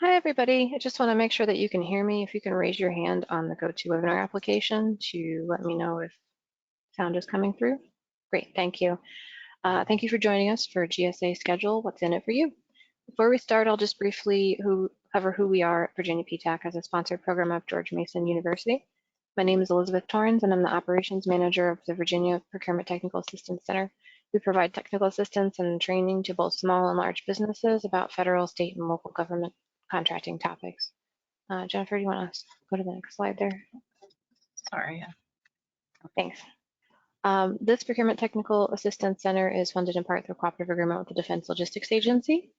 Hi, everybody. I just want to make sure that you can hear me. If you can raise your hand on the GoToWebinar application to let me know if sound is coming through. Great, thank you. Thank you for joining us for GSA Schedule, What's in it for you. Before we start, I'll just briefly cover who we are at Virginia PTAC as a sponsored program of George Mason University. My name is Elizabeth Torrens, and I'm the Operations Manager of the Virginia Procurement Technical Assistance Center. We provide technical assistance and training to both small and large businesses about federal, state, and local government contracting topics. Jennifer, do you want to go to the next slide there? Sorry. Thanks. This Procurement Technical Assistance Center is funded in part through a cooperative agreement with the Defense Logistics Agency.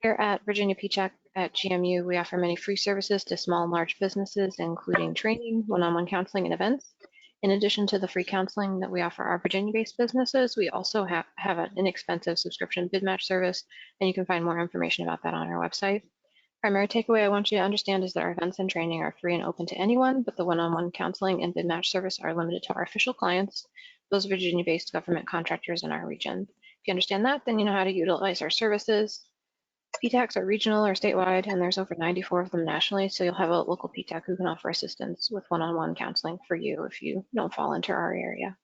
Here at Virginia PTAC at GMU, we offer many free services to small and large businesses, including training, one-on-one counseling, and events. In addition to the free counseling that we offer our Virginia-based businesses, we also have an inexpensive subscription bid match service, and you can find more information about that on our website. Primary takeaway I want you to understand is that our events and training are free and open to anyone, but the one-on-one counseling and bid match service are limited to our official clients, those Virginia-based government contractors in our region. If you understand that, then you know how to utilize our services. PTACs are regional or statewide, and there's over 94 of them nationally, so you'll have a local PTAC who can offer assistance with one-on-one counseling for you if you don't fall into our area.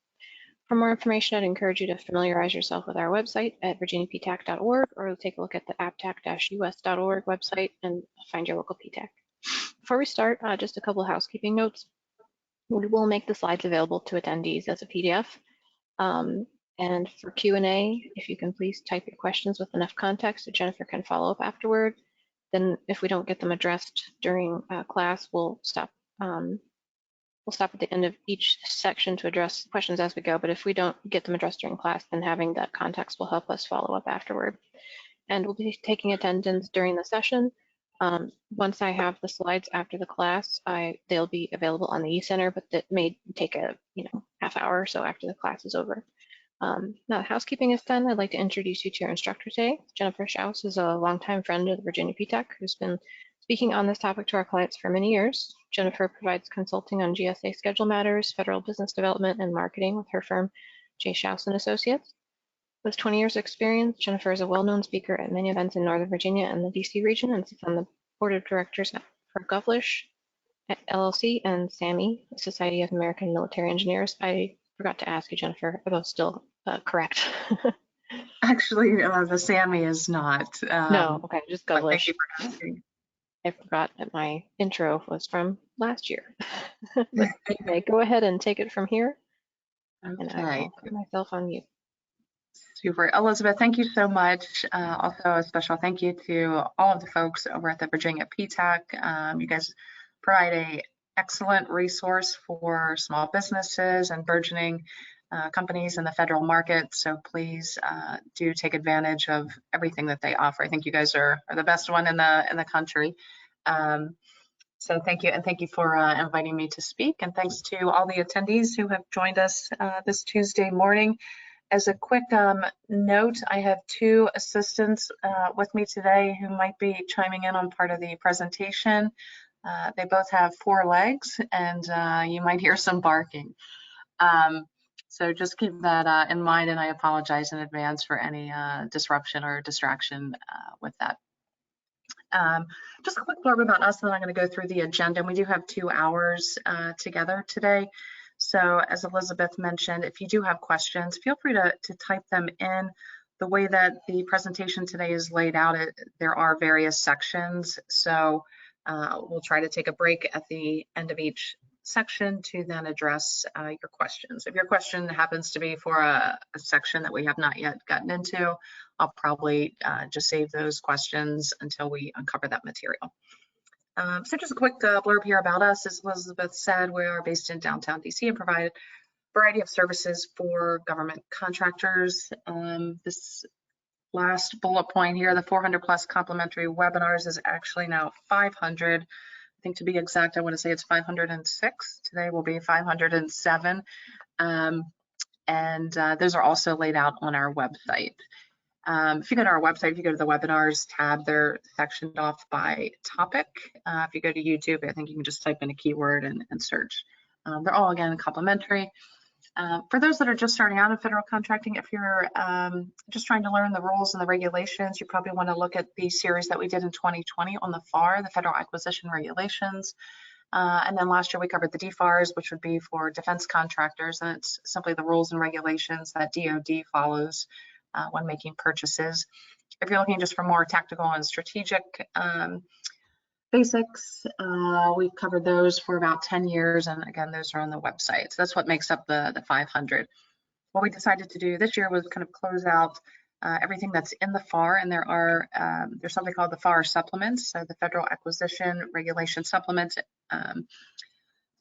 For more information, I'd encourage you to familiarize yourself with our website at virginiaptac.org or take a look at the aptac-us.org website and find your local PTAC. Before we start, just a couple of housekeeping notes. We will make the slides available to attendees as a PDF. And for Q&A, if you can please type your questions with enough context so Jennifer can follow up afterward. Then if we don't get them addressed during class, we'll stop at the end of each section to address questions as we go, but if we don't get them addressed during class, then having that context will help us follow up afterward. And we'll be taking attendance during the session. Once I have the slides after the class, they'll be available on the e-center, but that may take a half hour or so after the class is over. Now that housekeeping is done, I'd like to introduce you to our instructor today. Jennifer Schaus is a longtime friend of the Virginia PTAC who's been speaking on this topic to our clients for many years. Jennifer provides consulting on GSA schedule matters, federal business development, and marketing with her firm, J. Schaus & Associates. With 20 years of experience, Jennifer is a well-known speaker at many events in Northern Virginia and the DC region and sits on the board of directors for Govlish LLC and SAMI, the Society of American Military Engineers. I forgot to ask you, Jennifer, are those still correct? Actually, the SAMI is not. No, okay, just Govlish. Thank you for asking. I forgot that my intro was from last year. But anyway, go ahead and take it from here. Okay. And I will put myself on mute. Super. Elizabeth, thank you so much. Also, a special thank you to all of the folks over at the Virginia PTAC. You guys provide an excellent resource for small businesses and burgeoning companies in the federal market. So please do take advantage of everything that they offer. I think you guys are the best one in the country. So thank you, and thank you for inviting me to speak. And thanks to all the attendees who have joined us this Tuesday morning. As a quick note, I have two assistants with me today who might be chiming in on part of the presentation. They both have 4 legs, and you might hear some barking. So just keep that in mind, and I apologize in advance for any disruption or distraction with that. Just a quick blurb about us, and then I'm going to go through the agenda. And we do have 2 hours together today. So as Elizabeth mentioned, if you do have questions, feel free to type them in. The way that the presentation today is laid out, there are various sections. So we'll try to take a break at the end of each section to then address your questions. If your question happens to be for a section that we have not yet gotten into, I'll probably just save those questions until we uncover that material. So just a quick blurb here about us. As Elizabeth said, we are based in downtown DC and provide a variety of services for government contractors. This last bullet point here, the 400 plus complimentary webinars, is actually now 500. I think to be exact, I want to say it's 506. Today will be 507. And those are also laid out on our website. If you go to our website, if you go to the webinars tab, they're sectioned off by topic. If you go to YouTube, I think you can just type in a keyword and search. They're all, again, complimentary. For those that are just starting out in federal contracting, if you're just trying to learn the rules and the regulations, you probably want to look at the series that we did in 2020 on the FAR, the Federal Acquisition Regulations. And then last year we covered the DFARS, which would be for defense contractors, and it's simply the rules and regulations that DoD follows when making purchases. If you're looking just for more tactical and strategic basics, we've covered those for about 10 years, and again, those are on the website. So that's what makes up the 500. What we decided to do this year was kind of close out everything that's in the FAR, and there's something called the FAR supplements, so the Federal Acquisition Regulation Supplements.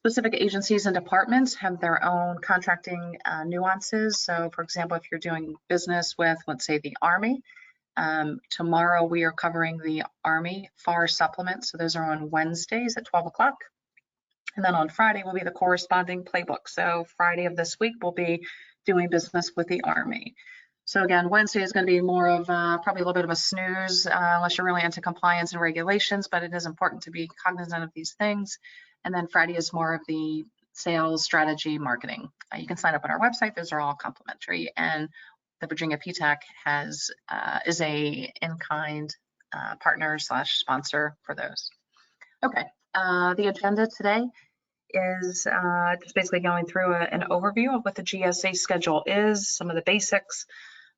Specific agencies and departments have their own contracting nuances. So for example, if you're doing business with, let's say, the Army, tomorrow we are covering the Army FAR supplements. So those are on Wednesdays at 12 o'clock. And then on Friday will be the corresponding playbook. So Friday of this week we'll be doing business with the Army. So again, Wednesday is going to be more of probably a little bit of a snooze unless you're really into compliance and regulations, but it is important to be cognizant of these things. And then Friday is more of the sales, strategy, marketing. You can sign up on our website. Those are all complimentary. And the Virginia PTAC is a in-kind partner / sponsor for those. Okay, the agenda today is just basically going through an overview of what the GSA schedule is, some of the basics,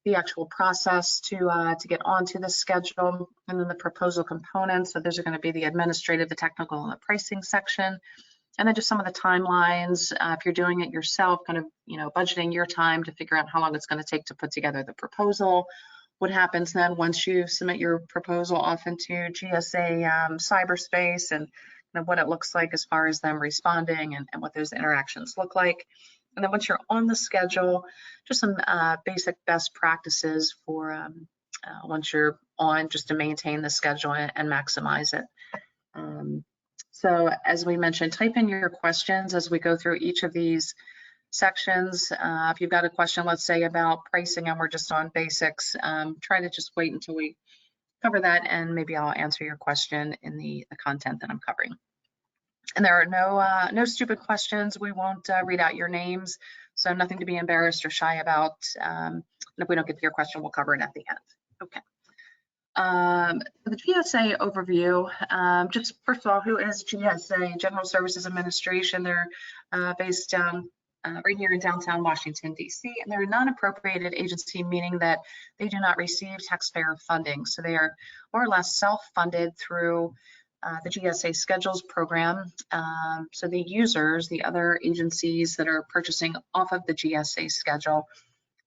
the actual process to get onto the schedule, and then the proposal components. So those are going to be the administrative, the technical, and the pricing section. And then just some of the timelines, if you're doing it yourself, kind of, budgeting your time to figure out how long it's going to take to put together the proposal. What happens then once you submit your proposal off into GSA cyberspace, and what it looks like as far as them responding and what those interactions look like. And then once you're on the schedule, just some basic best practices for once you're on, just to maintain the schedule and maximize it. So as we mentioned, type in your questions as we go through each of these sections. If you've got a question, let's say about pricing and we're just on basics, try to just wait until we cover that, and maybe I'll answer your question in the content that I'm covering. And there are no stupid questions. We won't read out your names, so nothing to be embarrassed or shy about. And if we don't get to your question, we'll cover it at the end. Okay. The GSA overview, just first of all, who is GSA? General Services Administration. They're based right here in downtown Washington, DC, and they're a non-appropriated agency, meaning that they do not receive taxpayer funding. So they are more or less self-funded through the GSA schedules program. So the users, the other agencies that are purchasing off of the GSA schedule,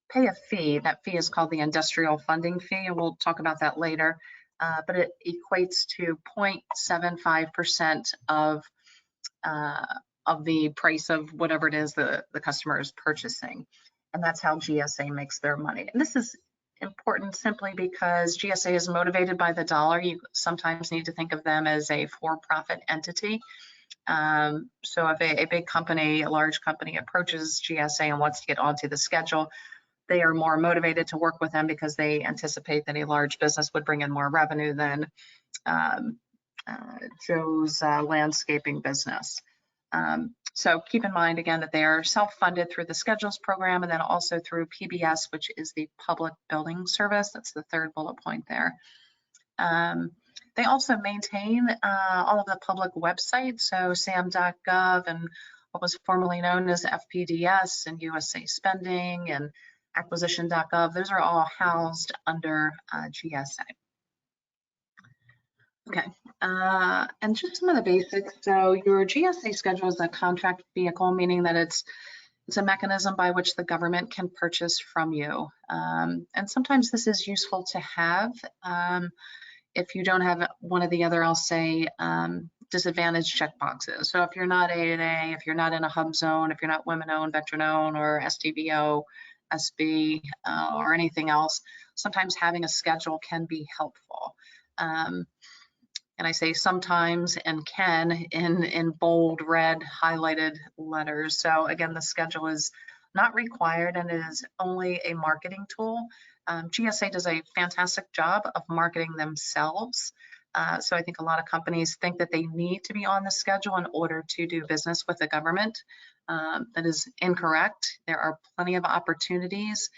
pay a fee. That fee is called the industrial funding fee, and we'll talk about that later. But it equates to 0.75% of the price of whatever it is the customer is purchasing. And that's how GSA makes their money. And this is important simply because GSA is motivated by the dollar. You sometimes need to think of them as a for-profit entity. So if a big company, a large company approaches GSA and wants to get onto the schedule, they are more motivated to work with them because they anticipate that a large business would bring in more revenue than Joe's landscaping business. So keep in mind, again, that they are self-funded through the schedules program and then also through PBS, which is the Public Building Service. That's the third bullet point there. They also maintain all of the public websites, so SAM.gov and what was formerly known as FPDS and USA Spending and acquisition.gov. Those are all housed under GSA. Okay, and just some of the basics. So your GSA schedule is a contract vehicle, meaning that it's a mechanism by which the government can purchase from you. And sometimes this is useful to have if you don't have one of the other, I'll say, disadvantaged checkboxes. So if you're not A&A, if you're not in a hub zone, if you're not women-owned, veteran-owned, or STVO, SB, or anything else, sometimes having a schedule can be helpful. And I say sometimes and can in bold, red, highlighted letters. So again, the schedule is not required and it is only a marketing tool. GSA does a fantastic job of marketing themselves. So I think a lot of companies think that they need to be on the schedule in order to do business with the government. That is incorrect. There are plenty of opportunities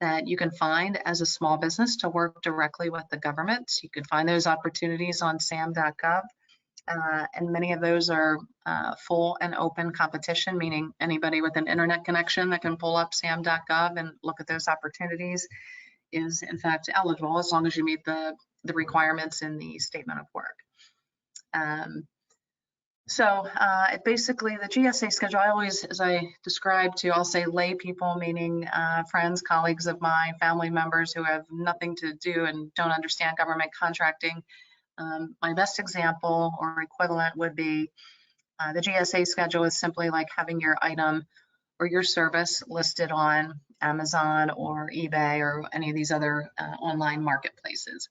that you can find as a small business to work directly with the government. You can find those opportunities on sam.gov. And many of those are full and open competition, meaning anybody with an internet connection that can pull up sam.gov and look at those opportunities is in fact eligible, as long as you meet the requirements in the statement of work. Basically the GSA schedule, I always, as I describe to, I'll say lay people, meaning friends, colleagues of mine, family members who have nothing to do and don't understand government contracting. My best example or equivalent would be the GSA schedule is simply like having your item or your service listed on Amazon or eBay or any of these other online marketplaces.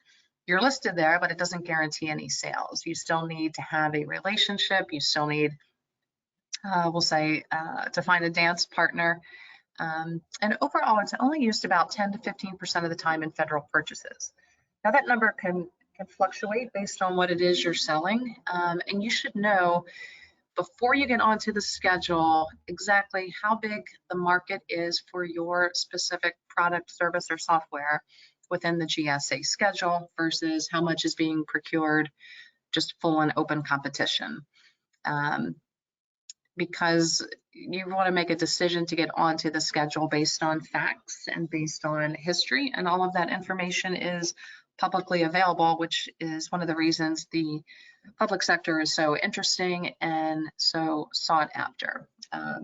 You're listed there, but it doesn't guarantee any sales. You still need to have a relationship. You still need, we'll say, to find a dance partner. And overall, it's only used about 10 to 15% of the time in federal purchases. Now that number can fluctuate based on what it is you're selling. And you should know before you get onto the schedule exactly how big the market is for your specific product, service, or software within the GSA schedule versus how much is being procured, just full and open competition. Because you want to make a decision to get onto the schedule based on facts and based on history, and all of that information is publicly available, which is one of the reasons the public sector is so interesting and so sought after.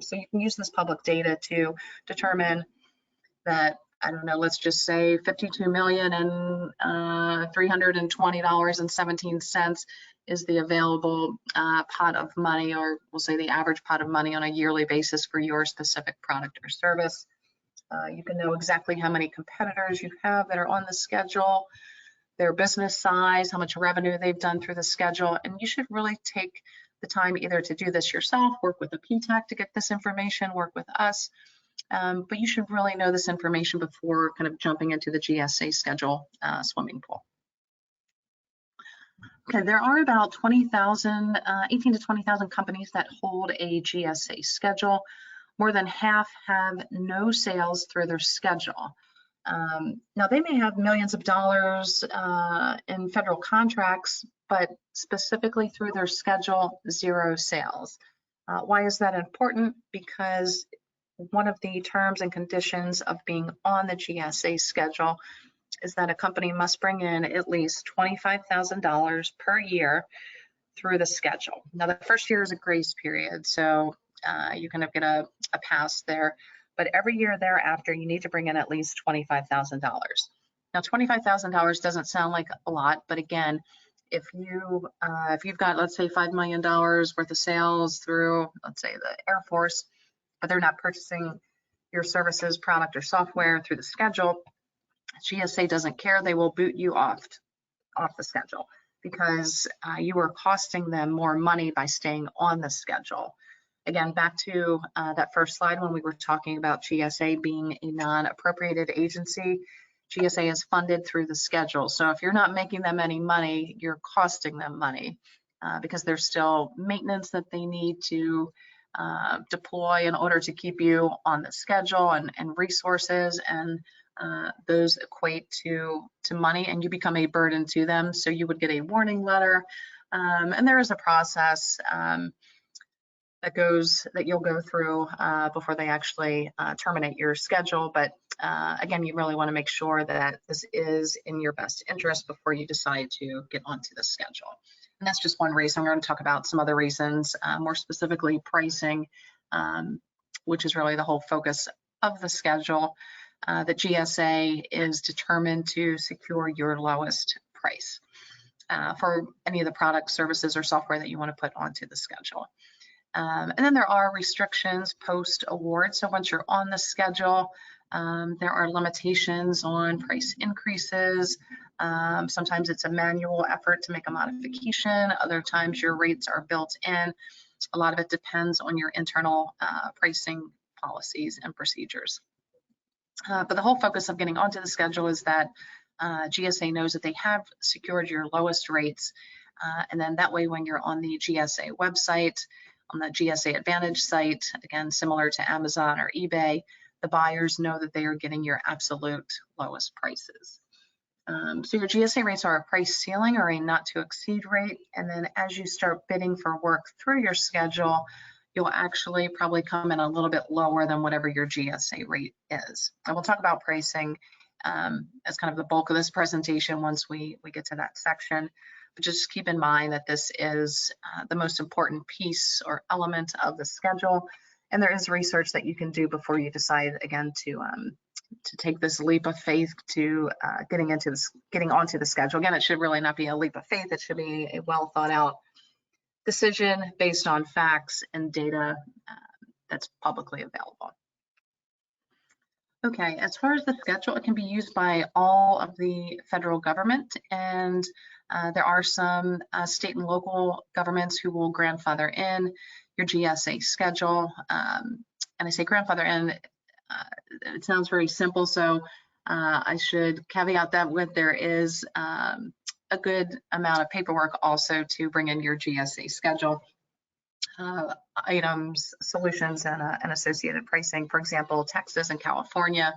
So you can use this public data to determine that, I don't know, let's just say $52,320.17 is the available pot of money, or we'll say the average pot of money on a yearly basis for your specific product or service. You can know exactly how many competitors you have that are on the schedule, their business size, how much revenue they've done through the schedule, and you should really take the time either to do this yourself, work with a PTAC to get this information, work with us, but you should really know this information before kind of jumping into the GSA schedule swimming pool. Okay, there are about 20,000, 18 to 20,000 companies that hold a GSA schedule. More than half have no sales through their schedule. Now they may have millions of dollars in federal contracts, but specifically through their schedule, zero sales. Why is that important? Because one of the terms and conditions of being on the GSA schedule is that a company must bring in at least $25,000 per year through the schedule. Now the first year is a grace period, so you kind of get a pass there. But every year thereafter, you need to bring in at least $25,000. Now, $25,000 doesn't sound like a lot, but again, if you've got, let's say, $5 million worth of sales through, let's say, the Air Force, but they're not purchasing your services, product, or software through the schedule, GSA doesn't care. They will boot you off the schedule because you are costing them more money by staying on the schedule. Again, back to that first slide when we were talking about GSA being a non-appropriated agency, GSA is funded through the schedule. So if you're not making them any money, you're costing them money because there's still maintenance that they need to deploy in order to keep you on the schedule and resources, and those equate to money, and you become a burden to them. So you would get a warning letter, and there is a process that you'll go through before they actually terminate your schedule. But again, you really want to make sure that this is in your best interest before you decide to get onto the schedule. And that's just one reason. We're going to talk about some other reasons, more specifically pricing, which is really the whole focus of the schedule. The GSA is determined to secure your lowest price for any of the products, services, or software that you want to put onto the schedule. And then there are restrictions post-award. So once you're on the schedule, there are limitations on price increases. Sometimes it's a manual effort to make a modification. Other times your rates are built in. A lot of it depends on your internal pricing policies and procedures. But the whole focus of getting onto the schedule is that GSA knows that they have secured your lowest rates. And then that way, when you're on the GSA website, on the GSA Advantage site, again, similar to Amazon or eBay, the buyers know that they are getting your absolute lowest prices. So your GSA rates are a price ceiling or a not to exceed rate. And then as you start bidding for work through your schedule, you'll actually probably come in a little bit lower than whatever your GSA rate is. And we'll talk about pricing as kind of the bulk of this presentation once we get to that section. But just keep in mind that this is the most important piece or element of the schedule. And there is research that you can do before you decide, again, to take this leap of faith to getting onto the schedule. Again, it should really not be a leap of faith. It should be a well thought out decision based on facts and data that's publicly available. Okay, as far as the schedule, it can be used by all of the federal government, and there are some state and local governments who will grandfather in your GSA schedule. And I say grandfather in, it sounds very simple, so I should caveat that with there is a good amount of paperwork also to bring in your GSA schedule. Items, solutions, and associated pricing. For example, Texas and California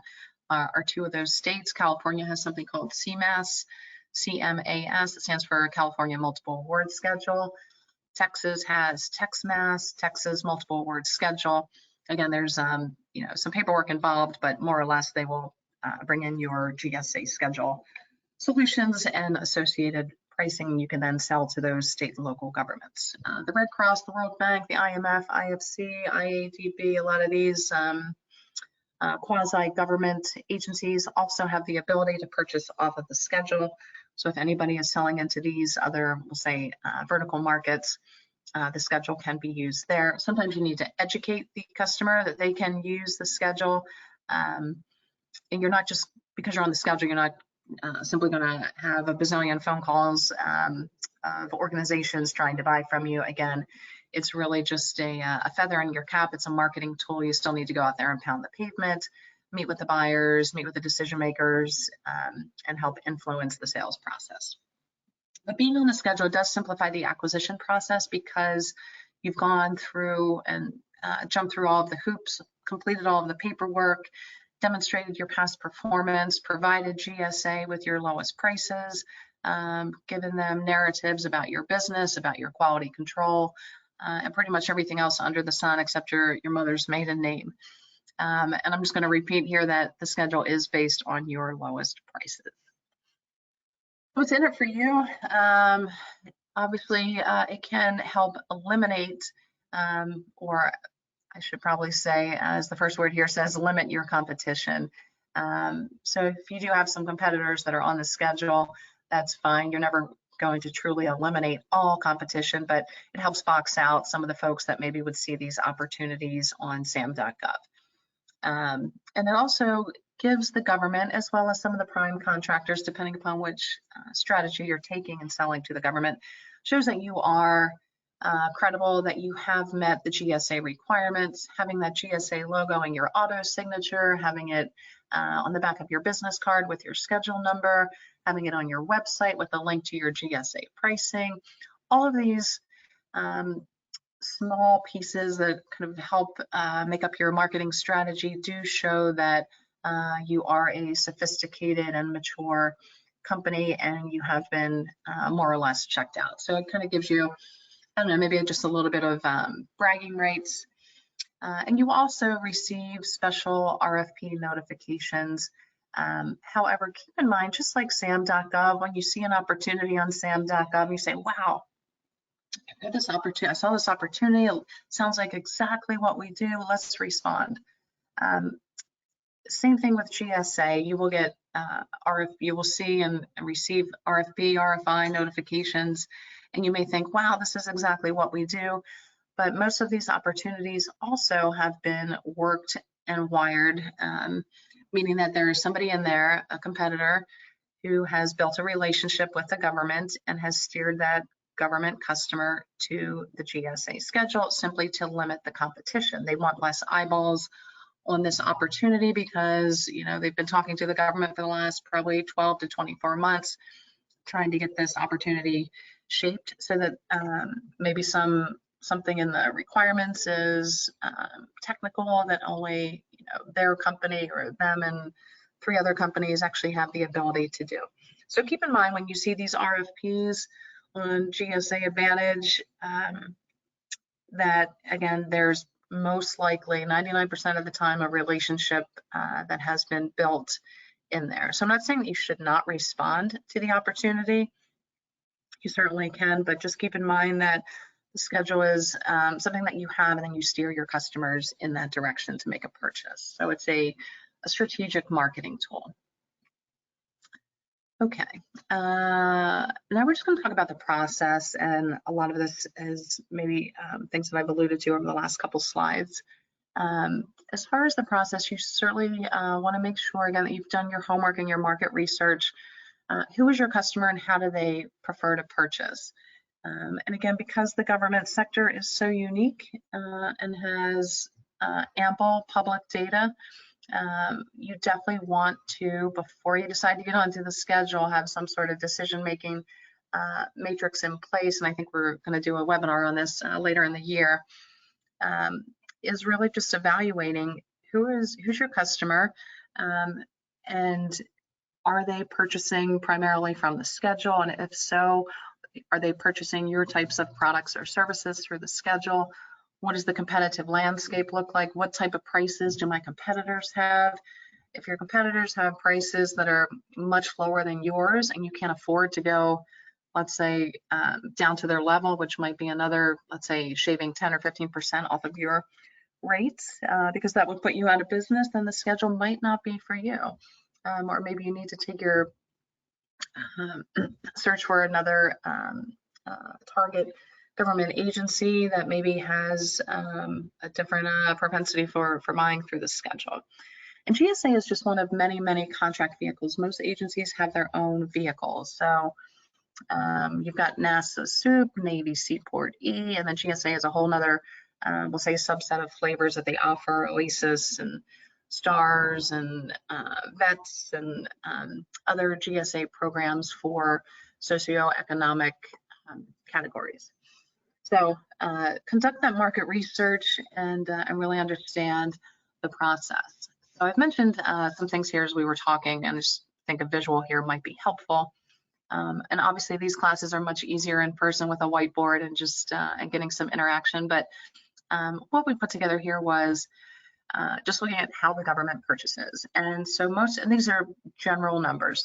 are two of those states. California has something called CMAS, CMAS, it stands for California Multiple Award Schedule. Texas has TexMAS, Texas Multiple Award Schedule. Again, there's some paperwork involved, but more or less they will bring in your GSA schedule solutions and associated pricing you can then sell to those state and local governments. The Red Cross, the World Bank, the IMF, IFC, IADB, a lot of these quasi-government agencies also have the ability to purchase off of the schedule. So if anybody is selling into these other, we'll say, vertical markets, the schedule can be used there. Sometimes you need to educate the customer that they can use the schedule. And you're not just, because you're on the schedule, you're not simply going to have a bazillion phone calls of organizations trying to buy from you. Again, it's really just a feather in your cap. It's a marketing tool. You still need to go out there and pound the pavement, meet with the buyers, meet with the decision makers, and help influence the sales process. But being on the schedule does simplify the acquisition process because you've gone through and jumped through all of the hoops, completed all of the paperwork, demonstrated your past performance, provided GSA with your lowest prices, given them narratives about your business, about your quality control, and pretty much everything else under the sun except your mother's maiden name. And I'm just going to repeat here that the schedule is based on your lowest prices. What's in it for you? Obviously, it can help eliminate, or I should probably say, as the first word here says, limit your competition. So if you do have some competitors that are on the schedule, that's fine. You're never going to truly eliminate all competition, but it helps box out some of the folks that maybe would see these opportunities on sam.gov. And it also gives the government, as well as some of the prime contractors, depending upon which strategy you're taking and selling to the government, shows that you are credible, that you have met the GSA requirements. Having that GSA logo in your auto signature, having it on the back of your business card with your schedule number, having it on your website with a link to your GSA pricing. All of these small pieces that kind of help make up your marketing strategy do show that you are a sophisticated and mature company and you have been more or less checked out. So it kind of gives you, I don't know, maybe just a little bit of bragging rights. And you also receive special RFP notifications. However, keep in mind, just like sam.gov, when you see an opportunity on sam.gov, you say, wow, I saw this opportunity. It sounds like exactly what we do. Let's respond. Same thing with GSA. You will get you will see and receive RFP, RFI notifications, and you may think, wow, this is exactly what we do. But most of these opportunities also have been worked and wired, meaning that there is somebody in there, a competitor, who has built a relationship with the government and has steered that government customer to the GSA schedule simply to limit the competition. They want less eyeballs on this opportunity because, you know, they've been talking to the government for the last probably 12 to 24 months, trying to get this opportunity shaped so that maybe something in the requirements is technical that only, you know, their company or them and 3 other companies actually have the ability to do. So keep in mind when you see these RFPs on GSA Advantage, that again, there's most likely 99% of the time a relationship that has been built in there. So I'm not saying that you should not respond to the opportunity. You certainly can, but just keep in mind that the schedule is something that you have, and then you steer your customers in that direction to make a purchase. So it's a strategic marketing tool. Okay, now we're just going to talk about the process, and a lot of this is maybe things that I've alluded to over the last couple slides. As far as the process, you certainly want to make sure again that you've done your homework and your market research. Who is your customer and how do they prefer to purchase? And again, because the government sector is so unique and has ample public data, you definitely want to, before you decide to get onto the schedule, have some sort of decision-making matrix in place. And I think we're going to do a webinar on this later in the year. Is really just evaluating who's your customer, and are they purchasing primarily from the schedule? And if so, are they purchasing your types of products or services through the schedule? What does the competitive landscape look like? What type of prices do my competitors have? If your competitors have prices that are much lower than yours and you can't afford to go, let's say, down to their level, which might be another, let's say, shaving 10 or 15% off of your rates, because that would put you out of business, then the schedule might not be for you. Or maybe you need to take your search for another target government agency that maybe has a different propensity for buying through the schedule. And GSA is just one of many, many contract vehicles. Most agencies have their own vehicles. So you've got NASA SOUP, Navy Seaport E, and then GSA is a whole nother, we'll say, subset of flavors that they offer, Oasis and STARS and VETS and other GSA programs for socioeconomic categories. So conduct that market research and really understand the process. So I've mentioned some things here as we were talking, and I just think a visual here might be helpful. And obviously these classes are much easier in person with a whiteboard and just and getting some interaction. But what we put together here was just looking at how the government purchases. And so and these are general numbers.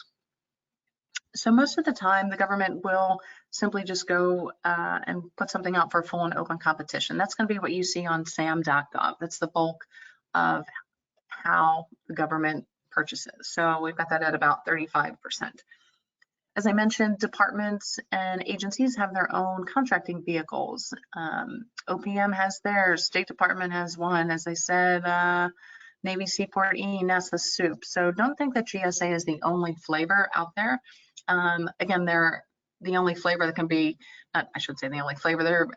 So most of the time, the government will simply just go and put something out for full and open competition. That's going to be what you see on sam.gov. That's the bulk of how the government purchases. So we've got that at about 35%. As I mentioned, departments and agencies have their own contracting vehicles. OPM has theirs, State Department has one, as I said, Navy Seaport E, NASA SOUP. So don't think that GSA is the only flavor out there. Again, they're the only flavor that can be, I should say the only flavor, they're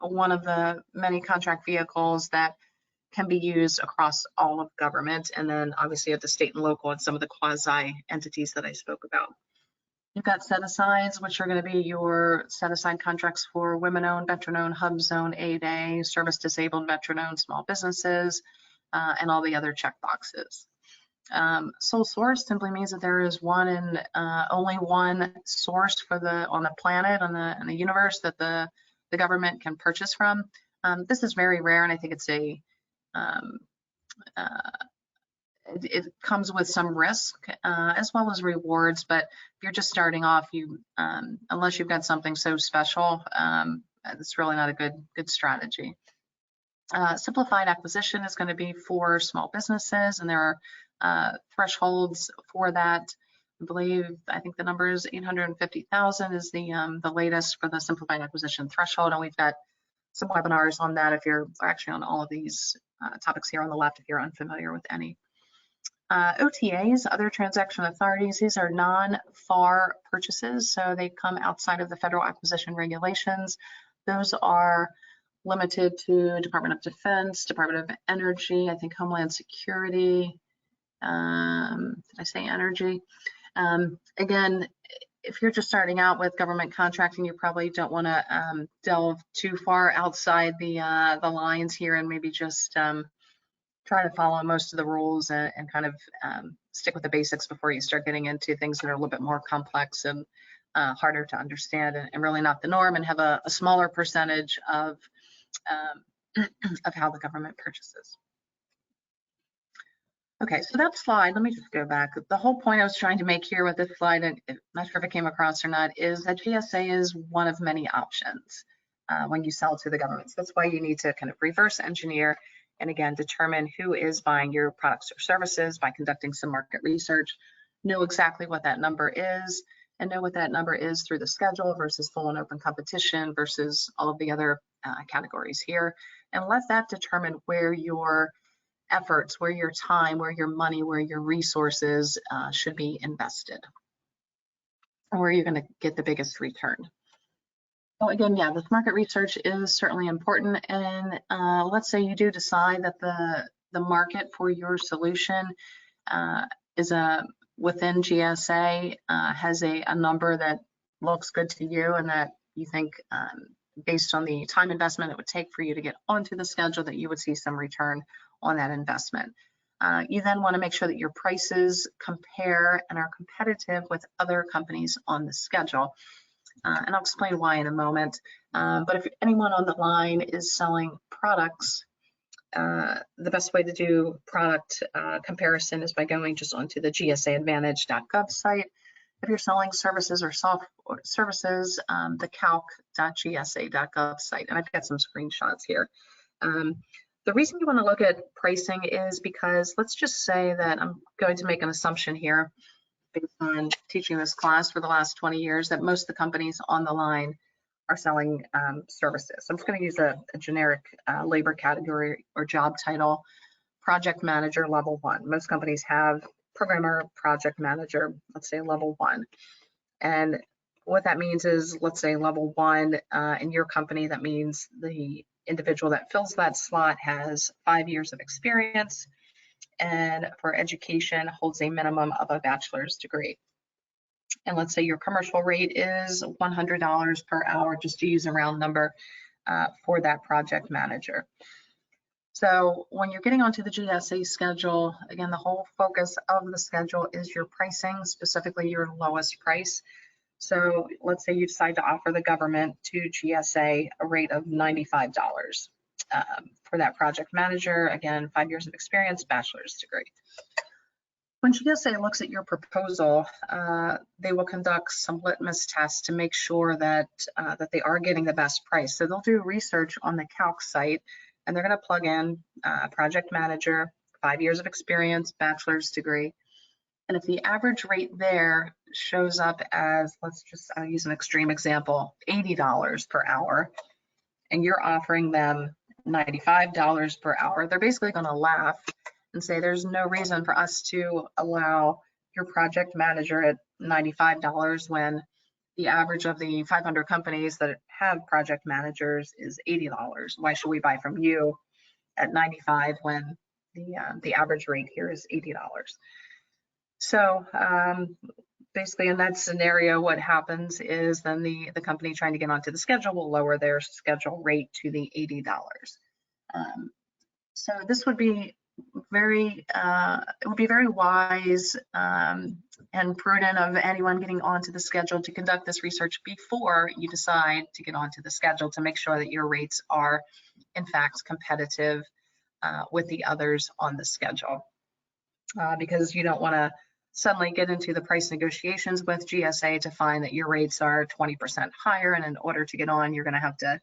one of the many contract vehicles that can be used across all of government, and then obviously at the state and local and some of the quasi entities that I spoke about. You've got set-asides, which are going to be your set-aside contracts for women-owned, veteran-owned, hub zone, 8A, service-disabled, veteran-owned small businesses, and all the other check boxes. Sole source simply means that there is one and only one source for on the planet, in the universe that the government can purchase from. This is very rare, and I think it's it comes with some risk as well as rewards. But if you're just starting off, unless you've got something so special, it's really not a good strategy. Simplified acquisition is going to be for small businesses, and there are thresholds for that. I think the number is 850,000 is the latest for the simplified acquisition threshold, and we've got some webinars on that if you're actually on all of these topics here on the left if you're unfamiliar with any. OTAs, other transaction authorities, these are non-FAR purchases, so they come outside of the federal acquisition regulations. Those are limited to Department of Defense, Department of Energy, I think Homeland Security. Did I say energy? Again, if you're just starting out with government contracting, you probably don't want to delve too far outside the lines here, and maybe just try to follow most of the rules and kind of stick with the basics before you start getting into things that are a little bit more complex and harder to understand, and really not the norm, and have a smaller percentage of how the government purchases. Okay, so that slide, let me just go back. The whole point I was trying to make here with this slide, and I'm not sure if it came across or not, is that GSA is one of many options when you sell to the government. So that's why you need to kind of reverse engineer and, again, determine who is buying your products or services by conducting some market research, know exactly what that number is, and know what that number is through the schedule versus full and open competition versus all of the other categories here, and let that determine where your efforts, where your time, where your money, where your resources should be invested, or where you're going to get the biggest return. So again, yeah, this market research is certainly important. And let's say you do decide that the market for your solution is within GSA, has a number that looks good to you, and that you think based on the time investment it would take for you to get onto the schedule, that you would see some return on that investment. You then want to make sure that your prices compare and are competitive with other companies on the schedule. And I'll explain why in a moment. But if anyone on the line is selling products, the best way to do product comparison is by going just onto the gsaadvantage.gov site. If you're selling services or software services, the calc.gsa.gov site. And I've got some screenshots here. The reason you want to look at pricing is because, let's just say that I'm going to make an assumption here based on teaching this class for the last 20 years that most of the companies on the line are selling services. I'm just going to use a generic labor category or job title, project manager level 1. Most companies have programmer, project manager, let's say level 1. And what that means is, let's say level 1 in your company, that means the individual that fills that slot has 5 years of experience, and for education holds a minimum of a bachelor's degree. And let's say your commercial rate is $100 per hour, just to use a round number for that project manager. So when you're getting onto the GSA schedule, again, the whole focus of the schedule is your pricing, specifically your lowest price. So let's say you decide to offer the government to GSA a rate of $95 for that project manager. Again, 5 years of experience, bachelor's degree. When GSA looks at your proposal, they will conduct some litmus tests to make sure that they are getting the best price. So they'll do research on the calc site, and they're going to plug in project manager, 5 years of experience, bachelor's degree. And if the average rate there shows up as, I'll use an extreme example, $80 per hour, and you're offering them $95 per hour, they're basically going to laugh and say, there's no reason for us to allow your project manager at $95 when the average of the 500 companies that have project managers is $80. Why should we buy from you at $95 when the average rate here is $80? So basically in that scenario, what happens is then the company trying to get onto the schedule will lower their schedule rate to the $80. So this would be very wise and prudent of anyone getting onto the schedule to conduct this research before you decide to get onto the schedule, to make sure that your rates are in fact competitive with the others on the schedule, because you don't want to suddenly get into the price negotiations with GSA to find that your rates are 20% higher, and in order to get on, you're going to have to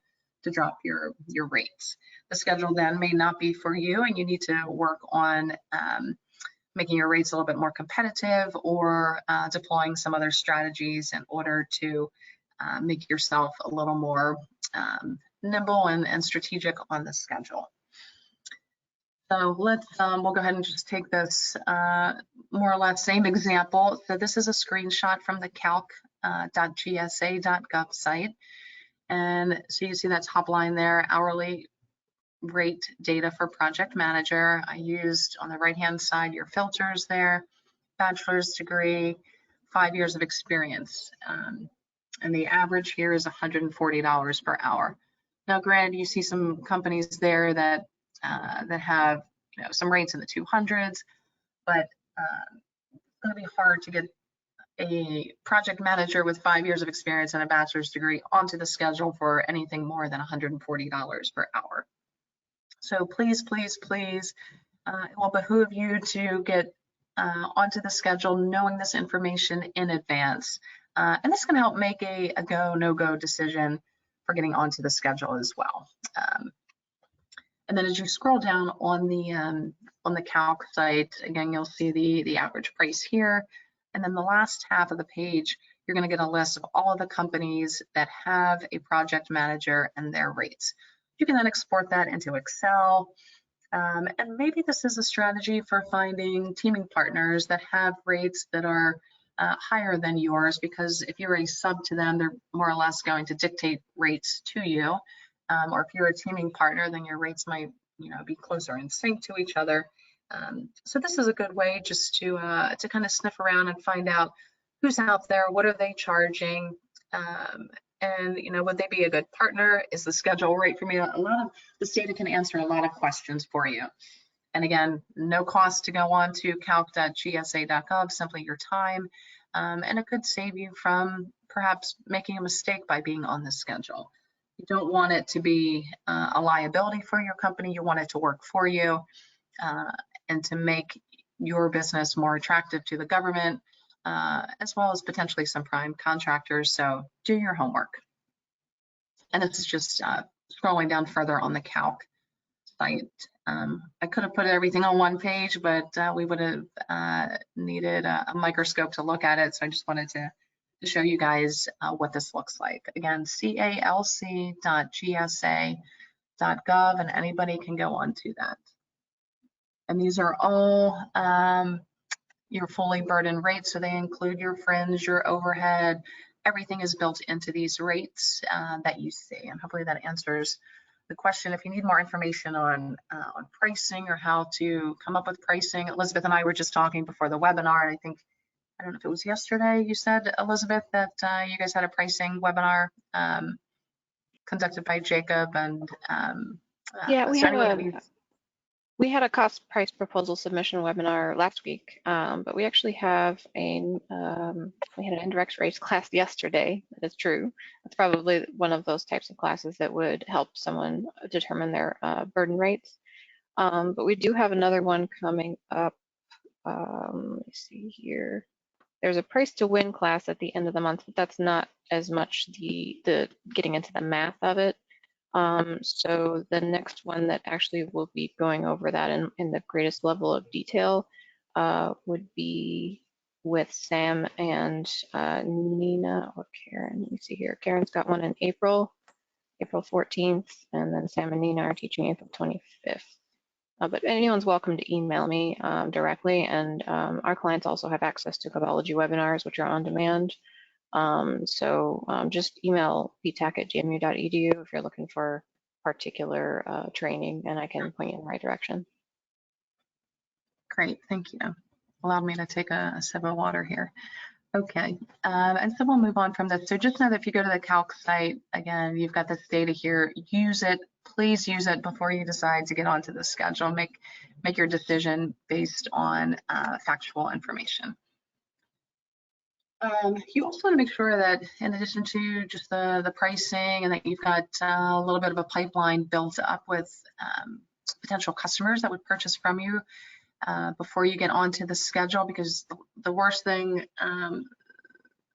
drop your rates. The schedule then may not be for you, and you need to work on making your rates a little bit more competitive, or deploying some other strategies in order to make yourself a little more nimble and strategic on the schedule. So let's, we'll go ahead and just take this more or less same example. So this is a screenshot from the calc.gsa.gov site. And so you see that top line there, hourly rate data for project manager. I used on the right-hand side your filters there, bachelor's degree, 5 years of experience. And the average here is $140 per hour. Now, granted, you see some companies there that have some rates in the 200s, but it's going to be hard to get a project manager with 5 years of experience and a bachelor's degree onto the schedule for anything more than $140 per hour. So please, please, please, it will behoove you to get onto the schedule knowing this information in advance. And this can help make a go, no-go decision for getting onto the schedule as well. And then as you scroll down on the calc site, again, you'll see the average price here. And then the last half of the page, you're going to get a list of all of the companies that have a project manager and their rates. You can then export that into Excel. And maybe this is a strategy for finding teaming partners that have rates that are higher than yours, because if you're a sub to them, they're more or less going to dictate rates to you. Or if you're a teaming partner, then your rates might be closer in sync to each other. So this is a good way just to kind of sniff around and find out who's out there, what are they charging, and would they be a good partner? Is the schedule right for me? A lot of this data can answer a lot of questions for you. And again, no cost to go on to calc.gsa.gov, simply your time, and it could save you from perhaps making a mistake by being on the schedule. You don't want it to be a liability for your company. You want it to work for you and to make your business more attractive to the government, as well as potentially some prime contractors. So do your homework. And this is just scrolling down further on the calc site. I could have put everything on one page, but we would have needed a microscope to look at it. So I just wanted to show you guys what this looks like. Again, calc.gsa.gov, and anybody can go onto that. And these are all your fully burdened rates, so they include your fringe, your overhead. Everything is built into these rates that you see, and hopefully that answers the question. If you need more information on pricing or how to come up with pricing, Elizabeth and I were just talking before the webinar, and I don't know if it was yesterday you said, Elizabeth, that you guys had a pricing webinar conducted by Jacob, and yeah, we had a cost price proposal submission webinar last week, but we actually have we had an indirect rates class yesterday. That is true. It's probably one of those types of classes that would help someone determine their burden rates. But we do have another one coming up. Let me see here. There's a price to win class at the end of the month, but that's not as much the getting into the math of it. So the next one that actually will be going over that in the greatest level of detail would be with Sam and Nina or Karen. Let me see here. Karen's got one in April 14th, and then Sam and Nina are teaching April 25th. But anyone's welcome to email me directly, and our clients also have access to Codology webinars, which are on demand. So just email ptac@gmu.edu if you're looking for particular training, and I can point you in the right direction. Great, thank you. Allowed me to take a sip of water here. Okay, and so we'll move on from this. So just know that if you go to the calc site, again, you've got this data here. Use it. Please use it before you decide to get onto the schedule. Make your decision based on factual information. You also want to make sure that in addition to just the pricing, and that you've got a little bit of a pipeline built up with potential customers that would purchase from you before you get onto the schedule, because the worst thing,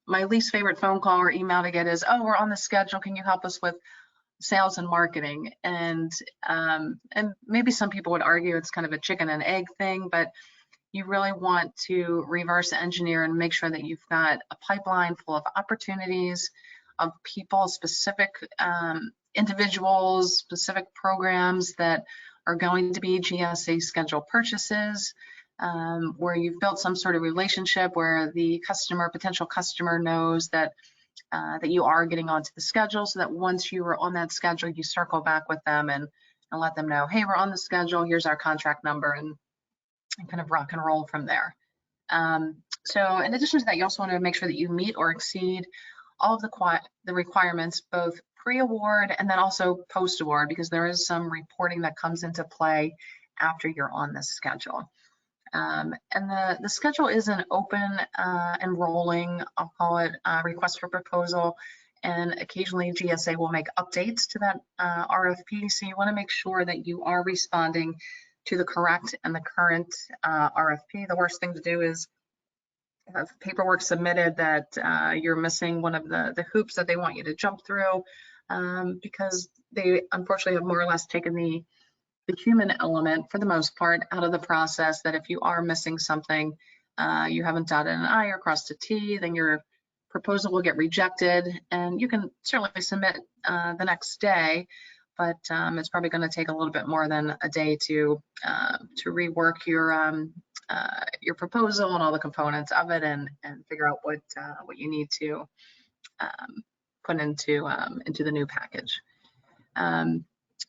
my least favorite phone call or email to get is, oh, we're on the schedule, can you help us with sales and marketing? And maybe some people would argue it's kind of a chicken and egg thing, but you really want to reverse engineer and make sure that you've got a pipeline full of opportunities, of people, specific individuals, specific programs that are going to be GSA scheduled purchases, where you've built some sort of relationship where the potential customer knows that that you are getting onto the schedule, so that once you are on that schedule, you circle back with them and let them know, hey, we're on the schedule, here's our contract number, and kind of rock and roll from there. So in addition to that, you also want to make sure that you meet or exceed all of the requirements, both pre-award and then also post-award, because there is some reporting that comes into play after you're on the schedule. And the schedule is an open and rolling, I'll call it, request for proposal. And occasionally GSA will make updates to that RFP. So you want to make sure that you are responding to the correct and the current RFP. The worst thing to do is have paperwork submitted that you're missing one of the hoops that they want you to jump through, because they unfortunately have more or less taken the human element, for the most part, out of the process, that if you are missing something, you haven't dotted an I or crossed a T, then your proposal will get rejected. And you can certainly submit the next day, but it's probably going to take a little bit more than a day to rework your proposal and all the components of it, and figure out what you need to put into the new package.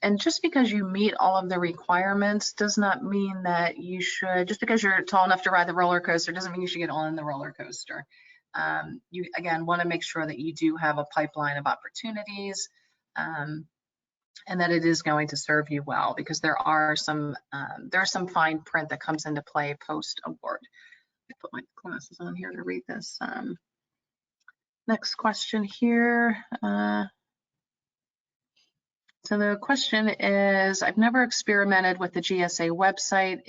And just because you meet all of the requirements does not mean that you should, just because you're tall enough to ride the roller coaster doesn't mean you should get on the roller coaster. You, again, want to make sure that you do have a pipeline of opportunities, and that it is going to serve you well, because there's some fine print that comes into play post-award. I put my glasses on here to read this. Next question here. So the question is, I've never experimented with the GSA website.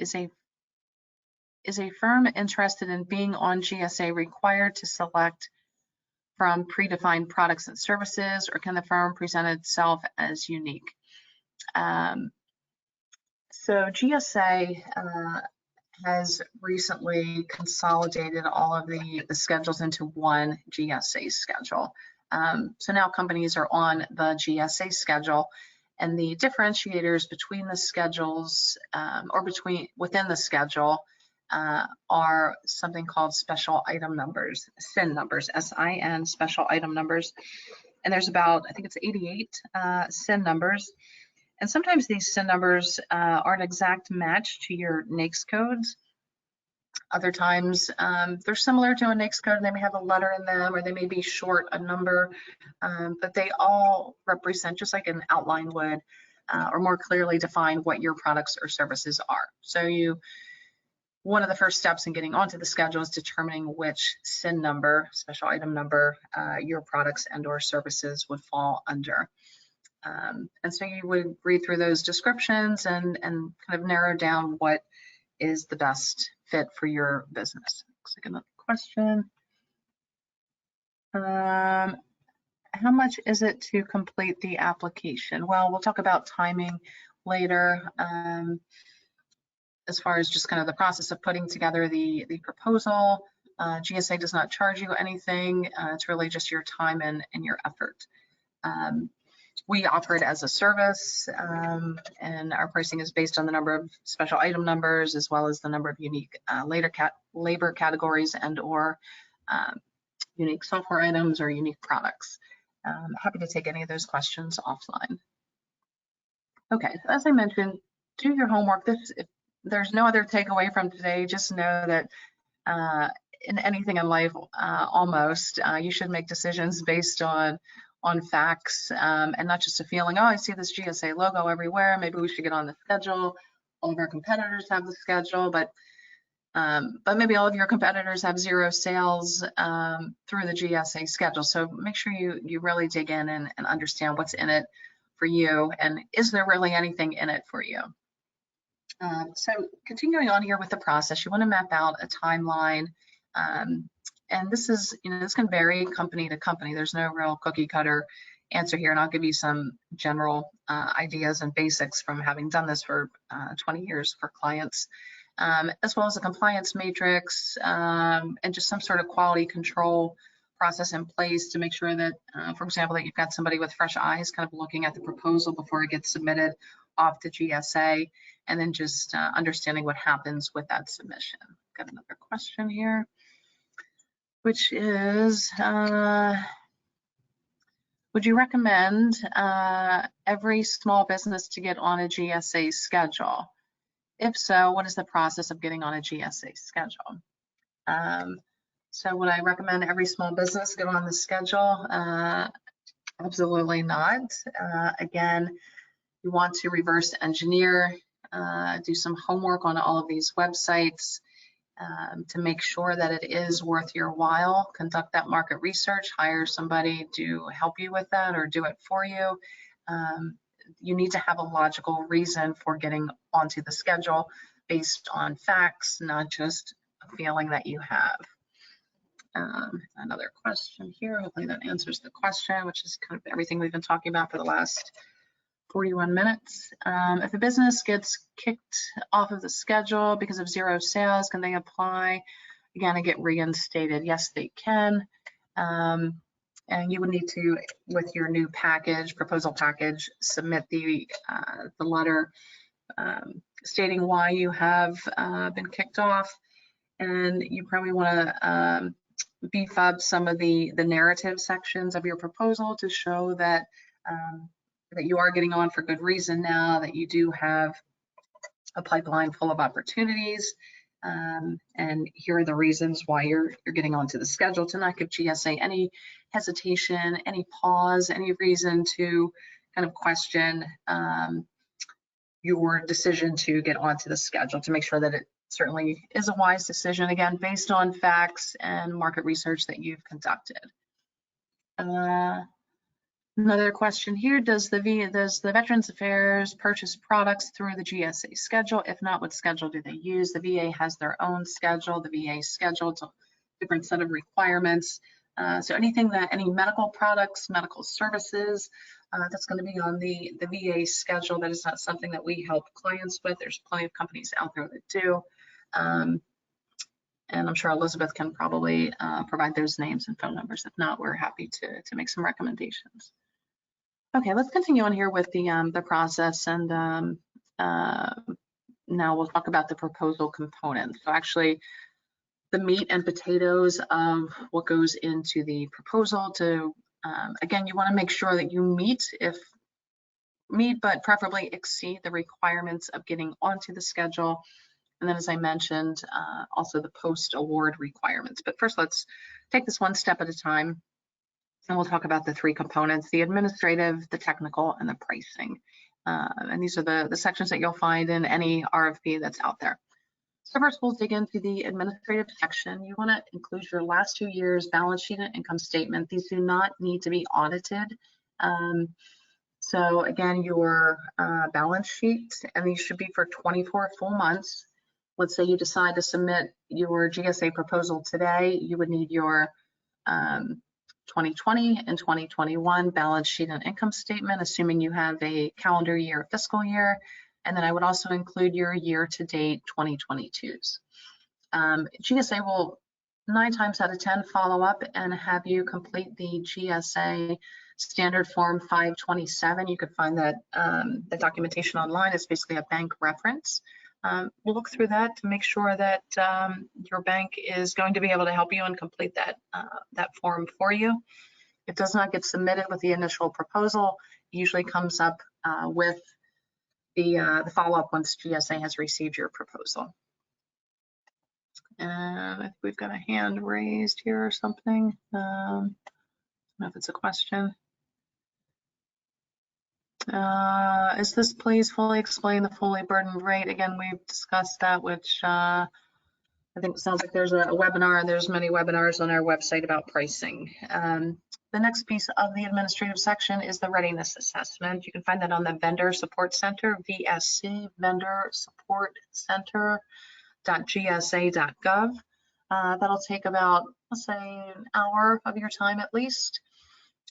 Is a firm interested in being on GSA required to select from predefined products and services, or can the firm present itself as unique? So GSA has recently consolidated all of the schedules into one GSA schedule. So now companies are on the GSA schedule, and the differentiators between the schedules, or within the schedule, are something called special item numbers, SIN numbers, SIN, special item numbers. And there's about, I think it's 88 SIN numbers. And sometimes these SIN numbers are an exact match to your NAICS codes. Other times they're similar to a NAICS code, and they may have a letter in them, or they may be short a number, but they all represent, just like an outline would, or more clearly define what your products or services are. So one of the first steps in getting onto the schedule is determining which SIN number, special item number, your products and or services would fall under. And so you would read through those descriptions and kind of narrow down what is the best fit for your business. Looks like another question. How much is it to complete the application? Well, we'll talk about timing later. As far as just kind of the process of putting together the proposal, GSA does not charge you anything. It's really just your time and your effort. We offer it as a service, and our pricing is based on the number of special item numbers, as well as the number of unique labor categories and or unique software items or unique products. Happy to take any of those questions offline. Okay, so as I mentioned, do your homework. If there's no other takeaway from today, just know that in anything in life, almost, you should make decisions based on facts, and not just a feeling, oh, I see this GSA logo everywhere, maybe we should get on the schedule. All of our competitors have the schedule, but maybe all of your competitors have zero sales through the GSA schedule. So make sure you really dig in and understand what's in it for you, and is there really anything in it for you? So continuing on here with the process, you want to map out a timeline. And this is, this can vary company to company. There's no real cookie cutter answer here, and I'll give you some general ideas and basics from having done this for 20 years for clients, as well as a compliance matrix, and just some sort of quality control process in place to make sure that, for example, that you've got somebody with fresh eyes kind of looking at the proposal before it gets submitted off to GSA, and then just understanding what happens with that submission. Got another question here, which is, Would you recommend every small business to get on a GSA schedule? If so, what is the process of getting on a GSA schedule? So would I recommend every small business get on the schedule? Absolutely not. Again, you want to reverse engineer, do some homework on all of these websites to make sure that it is worth your while. Conduct that market research, hire somebody to help you with that or do it for you. You need to have a logical reason for getting onto the schedule based on facts, not just a feeling that you have. Another question here, hopefully that answers the question, which is kind of everything we've been talking about for the last 41 minutes. If a business gets kicked off of the schedule because of zero sales, can they apply again and get reinstated? Yes, they can. And you would need to, with your new package, proposal package, submit the letter stating why you have been kicked off. And you probably want to beef up some of the narrative sections of your proposal to show that that you are getting on for good reason now, that you do have a pipeline full of opportunities. And here are the reasons why you're getting onto the schedule, to not give GSA any hesitation, any pause, any reason to kind of question your decision to get onto the schedule, to make sure that it certainly is a wise decision, again, based on facts and market research that you've conducted. Another question here, does the Veterans Affairs purchase products through the GSA schedule? If not, what schedule do they use? The VA has their own schedule. The VA schedule, it's a different set of requirements. So anything that, any medical products, medical services, that's going to be on the VA schedule. That is not something that we help clients with. There's plenty of companies out there that do. And I'm sure Elizabeth can probably provide those names and phone numbers. If not, we're happy to make some recommendations. Okay, let's continue on here with the process, and now we'll talk about the proposal components. So actually, the meat and potatoes of what goes into the proposal. To again, you want to make sure that you meet, but preferably exceed the requirements of getting onto the schedule. And then, as I mentioned, also the post-award requirements. But first, let's take this one step at a time, and we'll talk about the three components: the administrative, the technical, and the pricing. And these are the sections that you'll find in any RFP that's out there. So first, we'll dig into the administrative section. You want to include your last 2 years balance sheet and income statement. These do not need to be audited. So again, your balance sheet, and these should be for 24 full months. Let's say you decide to submit your GSA proposal today, you would need your 2020 and 2021 balance sheet and income statement, assuming you have a calendar year, fiscal year. And then I would also include your year-to-date 2022s. GSA will 9 times out of 10 follow up and have you complete the GSA standard form 527. You could find that the documentation online. Is basically a bank reference. We'll look through that to make sure that your bank is going to be able to help you and complete that form for you. It does not get submitted with the initial proposal. It usually comes up with the follow-up once GSA has received your proposal. And I think we've got a hand raised here or something. I don't know if it's a question. Is this please fully explain the fully burdened rate? Again, we've discussed that, which I think sounds like there's a webinar, and there's many webinars on our website about pricing. The next piece of the administrative section is the readiness assessment. You can find that on the Vendor Support Center, VSC, Vendor Support Center.gsa.gov. That'll take about, let's say, an hour of your time at least.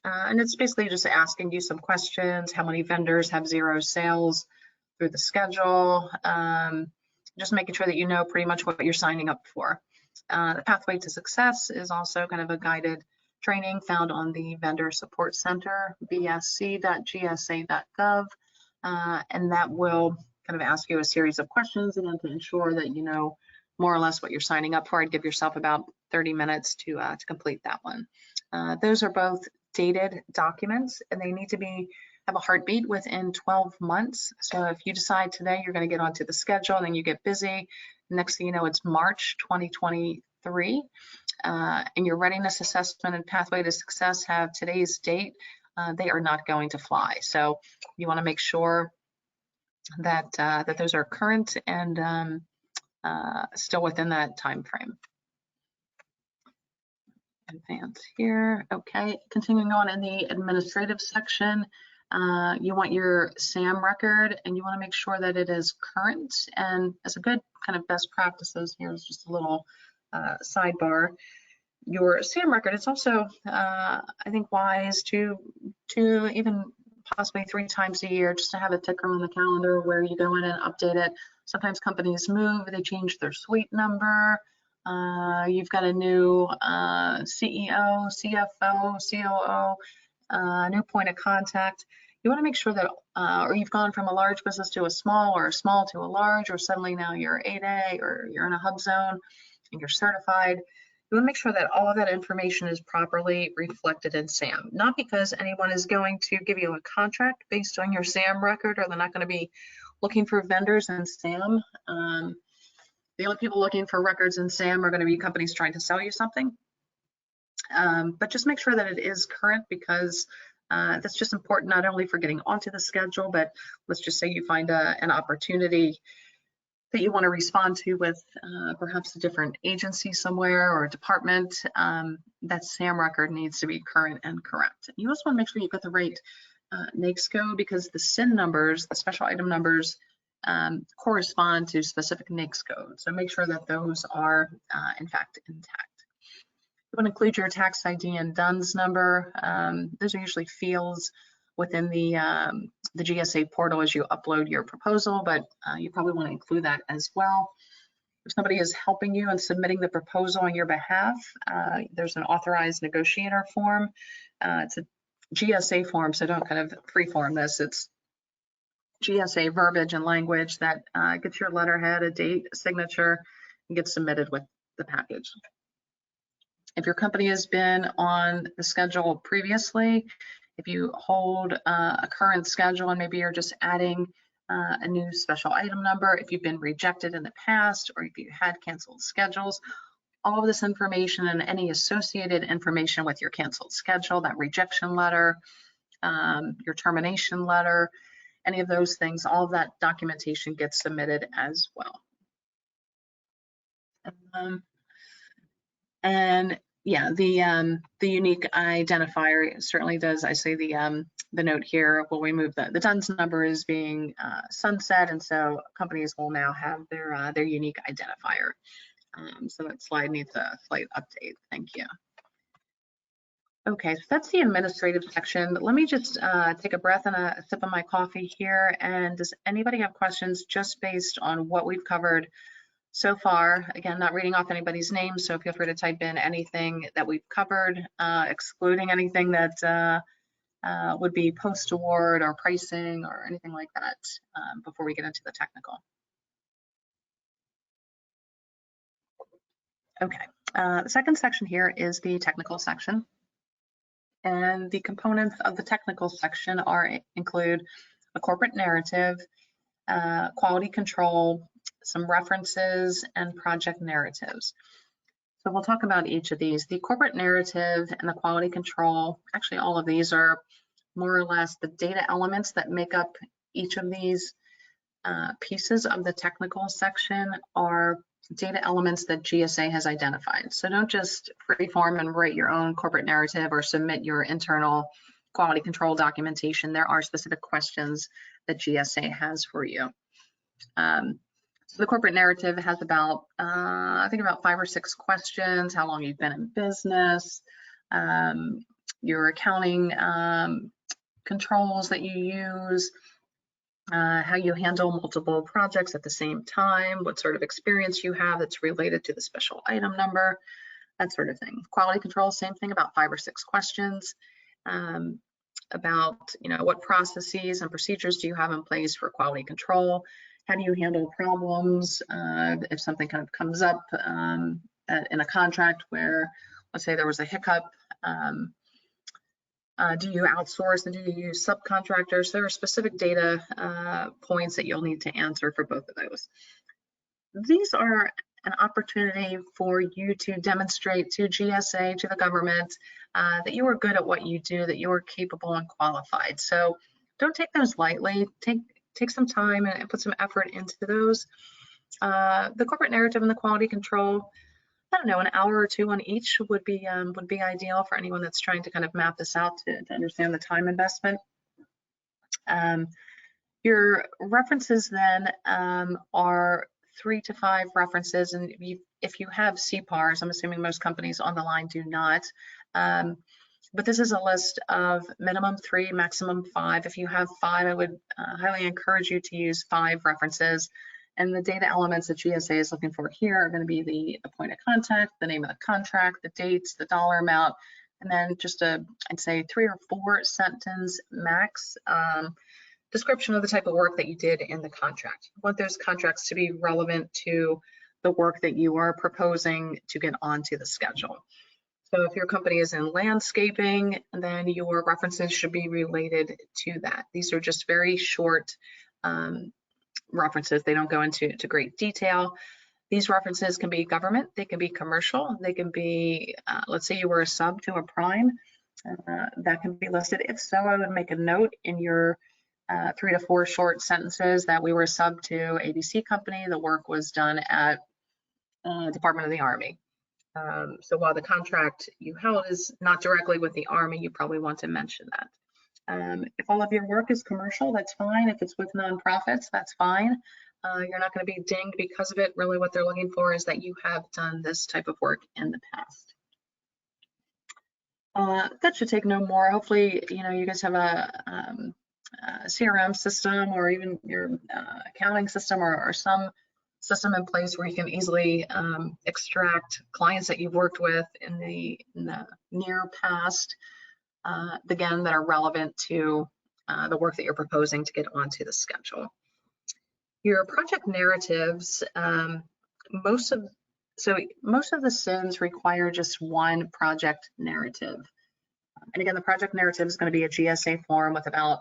And it's basically just asking you some questions. How many vendors have zero sales through the schedule? Just making sure that you know pretty much what you're signing up for. The pathway to success is also kind of a guided training found on the Vendor Support Center, vsc.gsa.gov. And that will kind of ask you a series of questions, and then to ensure that you know more or less what you're signing up for. I'd give yourself about 30 minutes to complete that one. Those are both dated documents, and they need to have a heartbeat within 12 months. So if you decide today you're going to get onto the schedule and then you get busy, next thing you know, it's March 2023, and your readiness assessment and pathway to success have today's date, they are not going to fly. So you want to make sure that that those are current and still within that time frame. Advance here. Okay, continuing on in the administrative section, you want your SAM record, and you want to make sure that it is current. And as a good kind of best practices, here's just a little sidebar. Your SAM record, it's also, I think, wise to even possibly 3 times a year, just to have a ticker on the calendar where you go in and update it. Sometimes companies move, they change their suite number. You've got a new CEO, CFO, COO, new point of contact. You want to make sure that, or you've gone from a large business to a small, or a small to a large, or suddenly now you're 8A, or you're in a hub zone and you're certified. You want to make sure that all of that information is properly reflected in SAM. Not because anyone is going to give you a contract based on your SAM record, or they're not going to be looking for vendors in SAM. The only people looking for records in SAM are going to be companies trying to sell you something. But just make sure that it is current, because that's just important, not only for getting onto the schedule, but let's just say you find an opportunity that you want to respond to with perhaps a different agency somewhere or a department. That SAM record needs to be current and correct. You also want to make sure you've got the right NAICS code, because the SIN numbers, the special item numbers, correspond to specific NAICS codes. So make sure that those are in fact intact. You want to include your tax ID and DUNS number. Those are usually fields within the GSA portal as you upload your proposal, but you probably want to include that as well. If somebody is helping you and submitting the proposal on your behalf, there's an authorized negotiator form. It's a GSA form, so don't kind of freeform this. It's GSA verbiage and language that gets your letterhead, a date, a signature, and gets submitted with the package. If your company has been on the schedule previously, if you hold a current schedule and maybe you're just adding a new special item number, if you've been rejected in the past, or if you had canceled schedules, all of this information and any associated information with your canceled schedule, that rejection letter, your termination letter, any of those things, all of that documentation gets submitted as well. And yeah, the unique identifier certainly does. I say the note here, will remove the DUNS number is being sunset, and so companies will now have their unique identifier. So that slide needs a slight update. Thank you. Okay, so that's the administrative section. Let me just take a breath and a sip of my coffee here. And does anybody have questions just based on what we've covered so far? Again, not reading off anybody's name, so feel free to type in anything that we've covered, excluding anything that would be post-award or pricing or anything like that before we get into the technical. Okay, the second section here is the technical section. And the components of the technical section include a corporate narrative, quality control, some references, and project narratives. So we'll talk about each of these. The corporate narrative and the quality control, actually all of these are more or less the data elements that make up each of these pieces of the technical section are data elements that GSA has identified. So don't just freeform and write your own corporate narrative or submit your internal quality control documentation. There are specific questions that GSA has for you. So the corporate narrative has about, I think about 5 or 6 questions: how long you've been in business, your accounting controls that you use, how you handle multiple projects at the same time, what sort of experience you have that's related to the special item number, that sort of thing. Quality control, same thing, about 5 or 6 questions about, what processes and procedures do you have in place for quality control? How do you handle problems if something kind of comes up in a contract where, let's say there was a hiccup Do you outsource and do you use subcontractors? There are specific data points that you'll need to answer for both of those. These are an opportunity for you to demonstrate to GSA, to the government, that you are good at what you do, that you are capable and qualified. So don't take those lightly. Take some time and put some effort into those. The corporate narrative and the quality control, I don't know, an hour or two on each would be ideal for anyone that's trying to kind of map this out to understand the time investment. Your references then are 3 to 5 references, and if you have CPARS, I'm assuming most companies on the line do not, but this is a list of minimum 3, maximum 5. If you have 5, I would highly encourage you to use 5 references. And the data elements that GSA is looking for here are going to be the point of contact, the name of the contract, the dates, the dollar amount, and then just I'd say 3 or 4 sentence max description of the type of work that you did in the contract. You want those contracts to be relevant to the work that you are proposing to get onto the schedule. So if your company is in landscaping, then your references should be related to that. These are just very short references. They don't go into great detail. These references can be government, they can be commercial, they can be, let's say you were a sub to a prime, that can be listed. If so, I would make a note in your 3 to 4 short sentences that we were sub to ABC company. The work was done at Department of the Army. So while the contract you held is not directly with the Army, you probably want to mention that. If all of your work is commercial, that's fine. If it's with nonprofits, that's fine. You're not going to be dinged because of it. Really what they're looking for is that you have done this type of work in the past. That should take no more. Hopefully, you guys have a CRM system or even your accounting system or some system in place where you can easily extract clients that you've worked with in the near past, again, that are relevant to the work that you're proposing to get onto the schedule. Your project narratives, most of the SINs require just one project narrative. And again, the project narrative is going to be a GSA form with about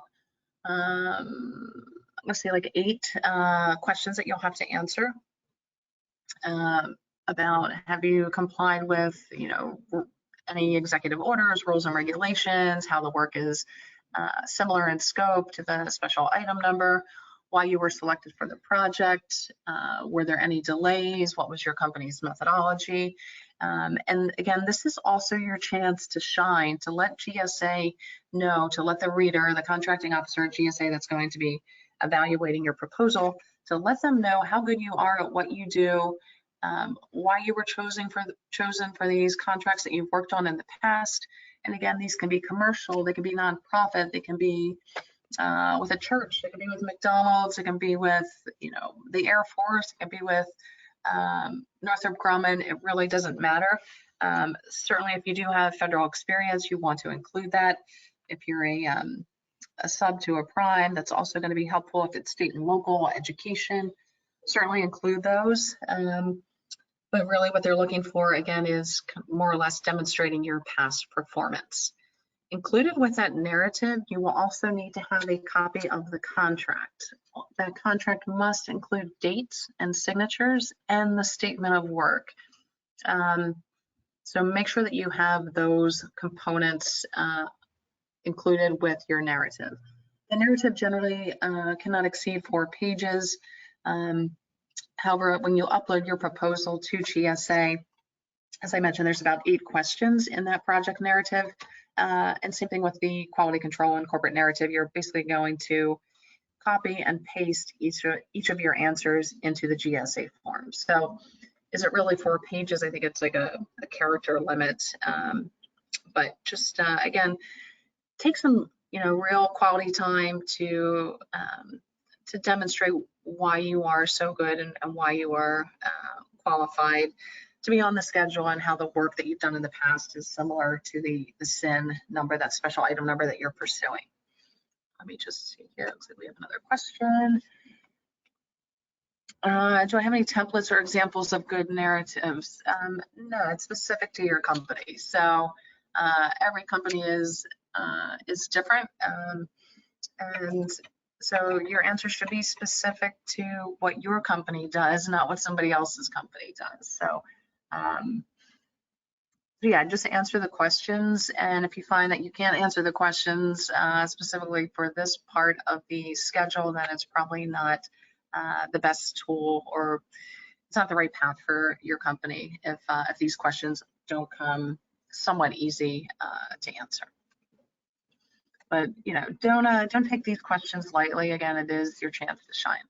let's say like 8 questions that you'll have to answer about have you complied with any executive orders, rules and regulations, how the work is similar in scope to the special item number, why you were selected for the project, were there any delays, what was your company's methodology. And again, this is also your chance to shine, to let GSA know, to let the reader, the contracting officer at GSA that's going to be evaluating your proposal, to let them know how good you are at what you do, why you were chosen for these contracts that you've worked on in the past. And again, these can be commercial, they can be nonprofit, they can be with a church, it can be with McDonald's, it can be with the Air Force, it can be with Northrop Grumman. It really doesn't matter. Certainly, if you do have federal experience, you want to include that. If you're a sub to a prime, that's also going to be helpful. If it's state and local education, certainly include those. But really what they're looking for, again, is more or less demonstrating your past performance. Included with that narrative, you will also need to have a copy of the contract. That contract must include dates and signatures and the statement of work. So make sure that you have those components included with your narrative. The narrative generally cannot exceed 4 pages. However, when you upload your proposal to GSA, as I mentioned, there's about 8 questions in that project narrative. And same thing with the quality control and corporate narrative. You're basically going to copy and paste each of your answers into the GSA form. So is it really 4 pages? I think it's like a character limit. But just, again, take some real quality time to demonstrate why you are so good and why you are qualified to be on the schedule and how the work that you've done in the past is similar to the SIN number, that special item number that you're pursuing. Let me just see here. Looks like we have another question. Do I have any templates or examples of good narratives? No, it's specific to your company. So every company is different, and so your answer should be specific to what your company does, not what somebody else's company does. So yeah, just answer the questions, and if you find that you can't answer the questions specifically for this part of the schedule, then it's probably not the best tool, or it's not the right path for your company if these questions don't come somewhat easy to answer. But don't take these questions lightly. Again, it is your chance to shine.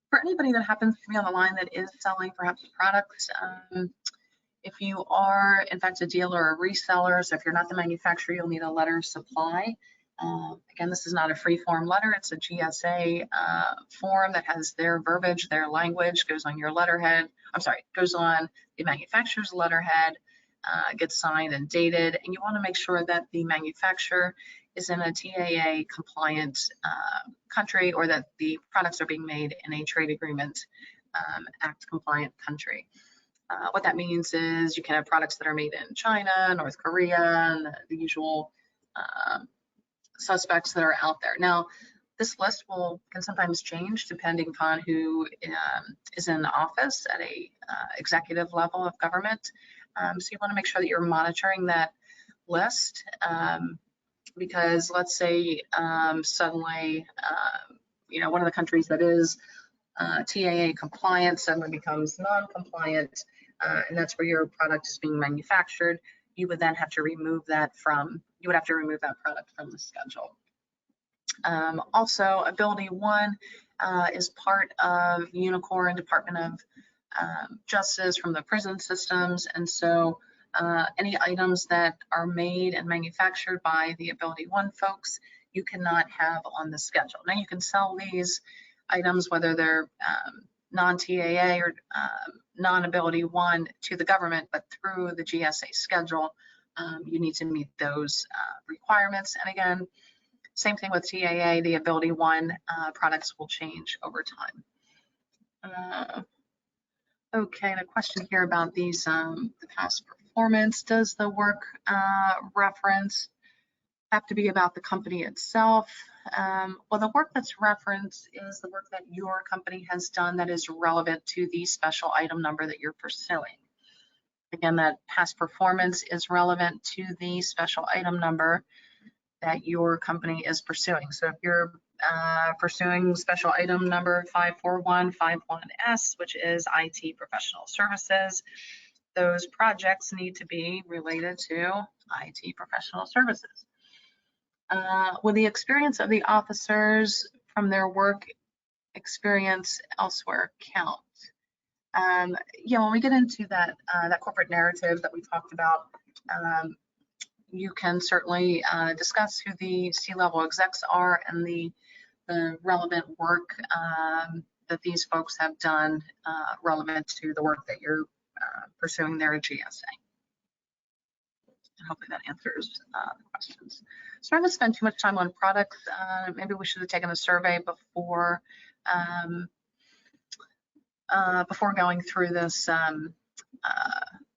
For anybody that happens to be on the line that is selling perhaps products, if you are in fact a dealer or reseller, so if you're not the manufacturer, you'll need a letter of supply. Again, this is not a free form letter, it's a GSA form that has their verbiage, their language, goes on your letterhead, goes on the manufacturer's letterhead, gets signed and dated, and you want to make sure that the manufacturer is in a TAA compliant country, or that the products are being made in a trade agreement act compliant country. What that means is you can have products that are made in China, North Korea, and the usual suspects that are out there. Now, this list can sometimes change depending upon who is in office at a executive level of government. So you want to make sure that you're monitoring that list, because let's say suddenly, one of the countries that is TAA compliant suddenly becomes non-compliant, and that's where your product is being manufactured. You would then have to remove that product from the schedule. Also, Ability 1 is part of Unicorn Department of Justice from the prison systems, and so any items that are made and manufactured by the Ability 1 folks, you cannot have on the schedule. Now, you can sell these items, whether they're non-TAA or non-Ability 1, to the government, but through the GSA schedule, you need to meet those requirements. And again, same thing with TAA, the Ability 1 products will change over time. Okay, and a question here about these, the past performance. Does the work reference have to be about the company itself? Well, the work that's referenced is the work that your company has done that is relevant to the special item number that you're pursuing. Again, that past performance is relevant to the special item number that your company is pursuing. So if you're pursuing special item number 54151S, which is IT professional services, those projects need to be related to IT professional services. Will the experience of the officers from their work experience elsewhere count? Yeah, when we get into that corporate narrative that we talked about, you can certainly discuss who the C-level execs are and the relevant work that these folks have done relevant to the work that you're pursuing there at GSA. And hopefully that answers the questions. So I'm going to spend too much time on products. Maybe we should have taken a survey before going through this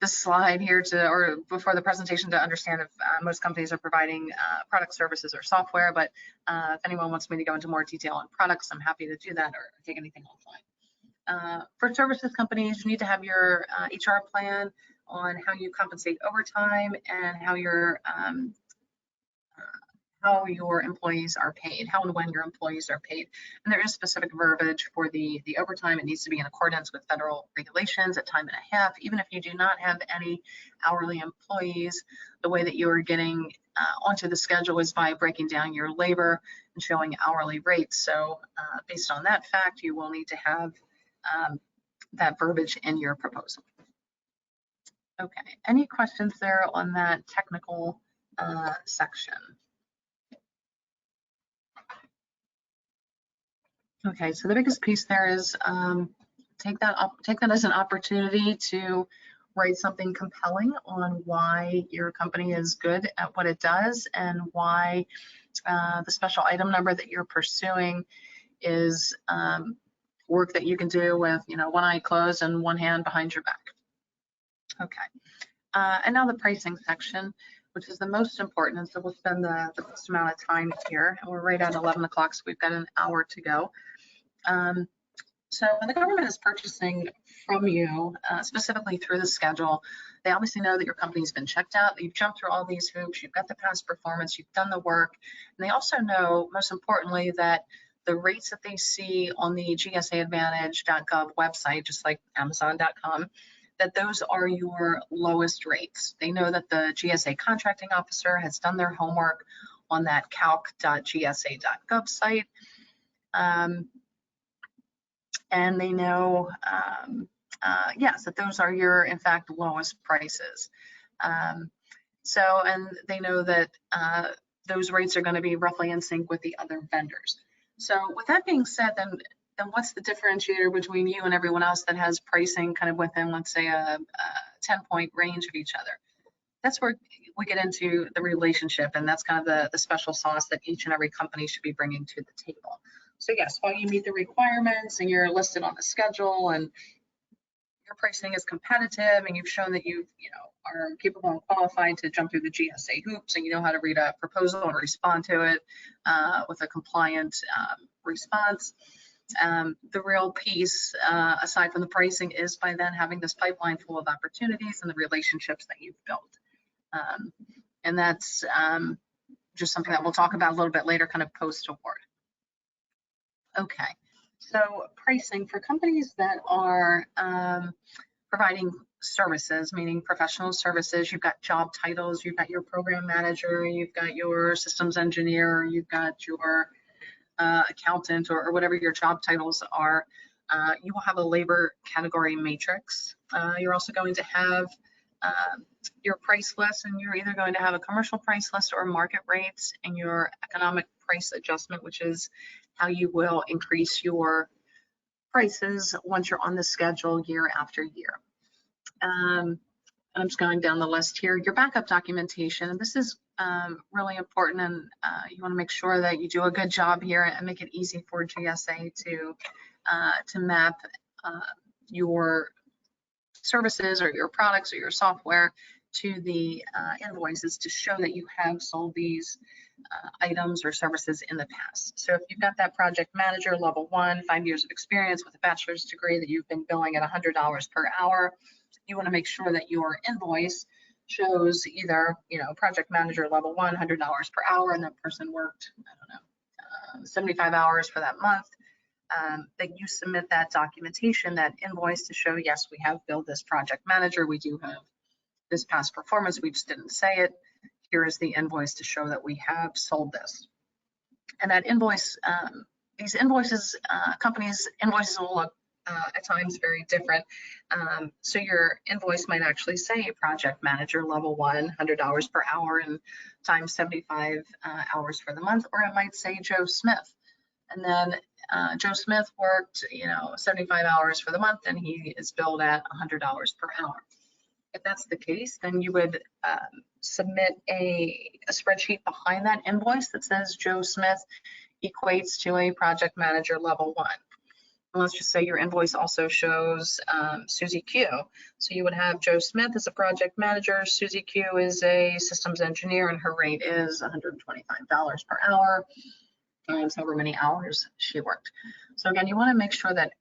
this slide here or before the presentation, to understand if most companies are providing product, services, or software. But if anyone wants me to go into more detail on products, I'm happy to do that, or take anything offline. For services companies, you need to have your HR plan on how you compensate overtime and how your employees are paid, how and when your employees are paid. And there is specific verbiage for the overtime. It needs to be in accordance with federal regulations at time and a half. Even if you do not have any hourly employees, the way that you are getting onto the schedule is by breaking down your labor and showing hourly rates. So based on that fact, you will need to have that verbiage in your proposal. Okay, any questions there on that technical section? Okay, so the biggest piece there is take that as an opportunity to write something compelling on why your company is good at what it does, and why the special item number that you're pursuing is work that you can do with, one eye closed and one hand behind your back. Okay, and now the pricing section. which is the most important. And so we'll spend the most amount of time here. And we're right at 11 o'clock, so we've got an hour to go. So when the government is purchasing from you, specifically through the schedule, they obviously know that your company's been checked out, that you've jumped through all these hoops, you've got the past performance, you've done the work. And they also know, most importantly, that the rates that they see on the GSAadvantage.gov website, just like Amazon.com, that those are your lowest rates. They know that the GSA contracting officer has done their homework on that calc.gsa.gov site. And they know, yes, that those are your, in fact, lowest prices. And they know that those rates are going to be roughly in sync with the other vendors. So with that being said, then what's the differentiator between you and everyone else that has pricing kind of within, let's say, a 10-point range of each other? That's where we get into the relationship, and that's kind of the special sauce that each and every company should be bringing to the table. So yes, while you meet the requirements and you're listed on the schedule and your pricing is competitive and you've shown that you are capable and qualified to jump through the GSA hoops and you know how to read a proposal and respond to it with a compliant response. The real piece, aside from the pricing, is by then having this pipeline full of opportunities and the relationships that you've built. And that's just something that we'll talk about a little bit later, kind of post-award. Okay, so pricing for companies that are providing services, meaning professional services. You've got job titles, you've got your program manager, you've got your systems engineer, you've got your accountant, or whatever your job titles are. You will have a labor category matrix. You're also going to have your price list, and you're either going to have a commercial price list or market rates, and your economic price adjustment, which is how you will increase your prices once you're on the schedule year after year. I'm just going down the list here. Your backup documentation, and this is really important, and you want to make sure that you do a good job here and make it easy for GSA to map your services or your products or your software to the invoices to show that you have sold these items or services in the past. So if you've got that project manager level 1, 5 years of experience with a bachelor's degree that you've been billing at $100 per hour, you want to make sure that your invoice shows either, project manager level 1, $100 per hour, and that person worked, 75 hours for that month. That you submit that documentation, that invoice to show, yes, we have billed this project manager, we do have this past performance, we just didn't say it. Here is the invoice to show that we have sold this. And that invoice, these invoices, companies' invoices will look at times very different. So your invoice might actually say project manager level 1, $100 per hour and times 75 hours for the month, or it might say Joe Smith. And then Joe Smith worked, 75 hours for the month, and he is billed at $100 per hour. If that's the case, then you would submit a spreadsheet behind that invoice that says Joe Smith equates to a project manager level 1. And let's just say your invoice also shows Susie Q. So you would have Joe Smith as a project manager, Susie Q is a systems engineer, and her rate is $125 per hour times however many hours she worked. So again, you want to make sure that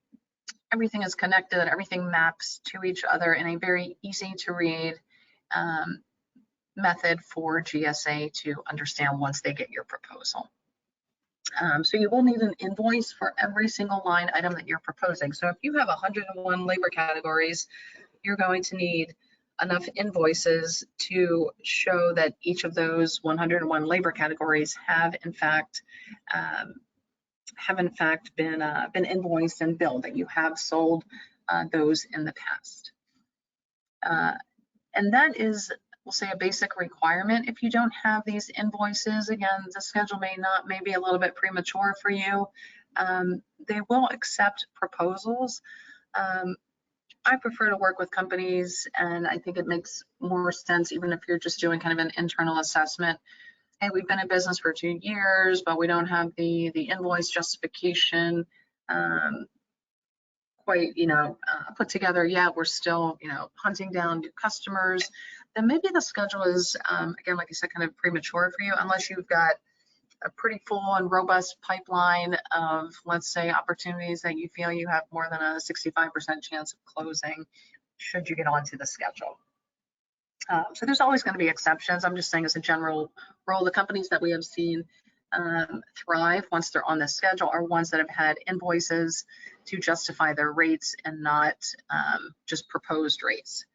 everything is connected, that everything maps to each other in a very easy to read method for GSA to understand once they get your proposal. So you will need an invoice for every single line item that you're proposing. So if you have 101 labor categories, you're going to need enough invoices to show that each of those 101 labor categories have in fact been invoiced and billed, that you have sold those in the past. And that is, we'll say, a basic requirement. If you don't have these invoices, again, the schedule may be a little bit premature for you. They will accept proposals. I prefer to work with companies, and I think it makes more sense even if you're just doing kind of an internal assessment. Hey, we've been in business for 2 years, but we don't have the invoice justification quite, put together yet. We're still, hunting down new customers. then maybe the schedule is, again, like I said, kind of premature for you, unless you've got a pretty full and robust pipeline of, let's say, opportunities that you feel you have more than a 65% chance of closing should you get onto the schedule. So there's always going to be exceptions. I'm just saying as a general rule, the companies that we have seen thrive once they're on the schedule are ones that have had invoices to justify their rates and not just proposed rates.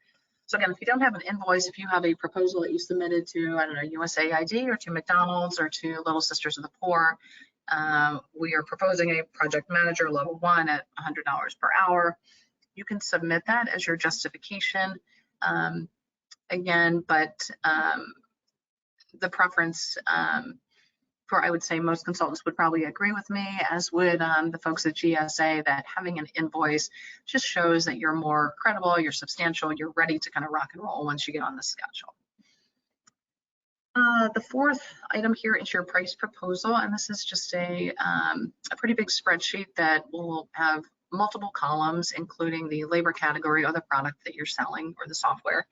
So again, if you don't have an invoice, if you have a proposal that you submitted to, I don't know, USAID or to McDonald's or to Little Sisters of the Poor, we are proposing a project manager level 1 at $100 per hour. You can submit that as your justification. Again, but the preference for, I would say most consultants would probably agree with me, as would the folks at GSA, that having an invoice just shows that you're more credible, you're substantial, you're ready to kind of rock and roll once you get on the schedule. The fourth item here is your price proposal, and this is just a pretty big spreadsheet that will have multiple columns, including the labor category or the product that you're selling or the software,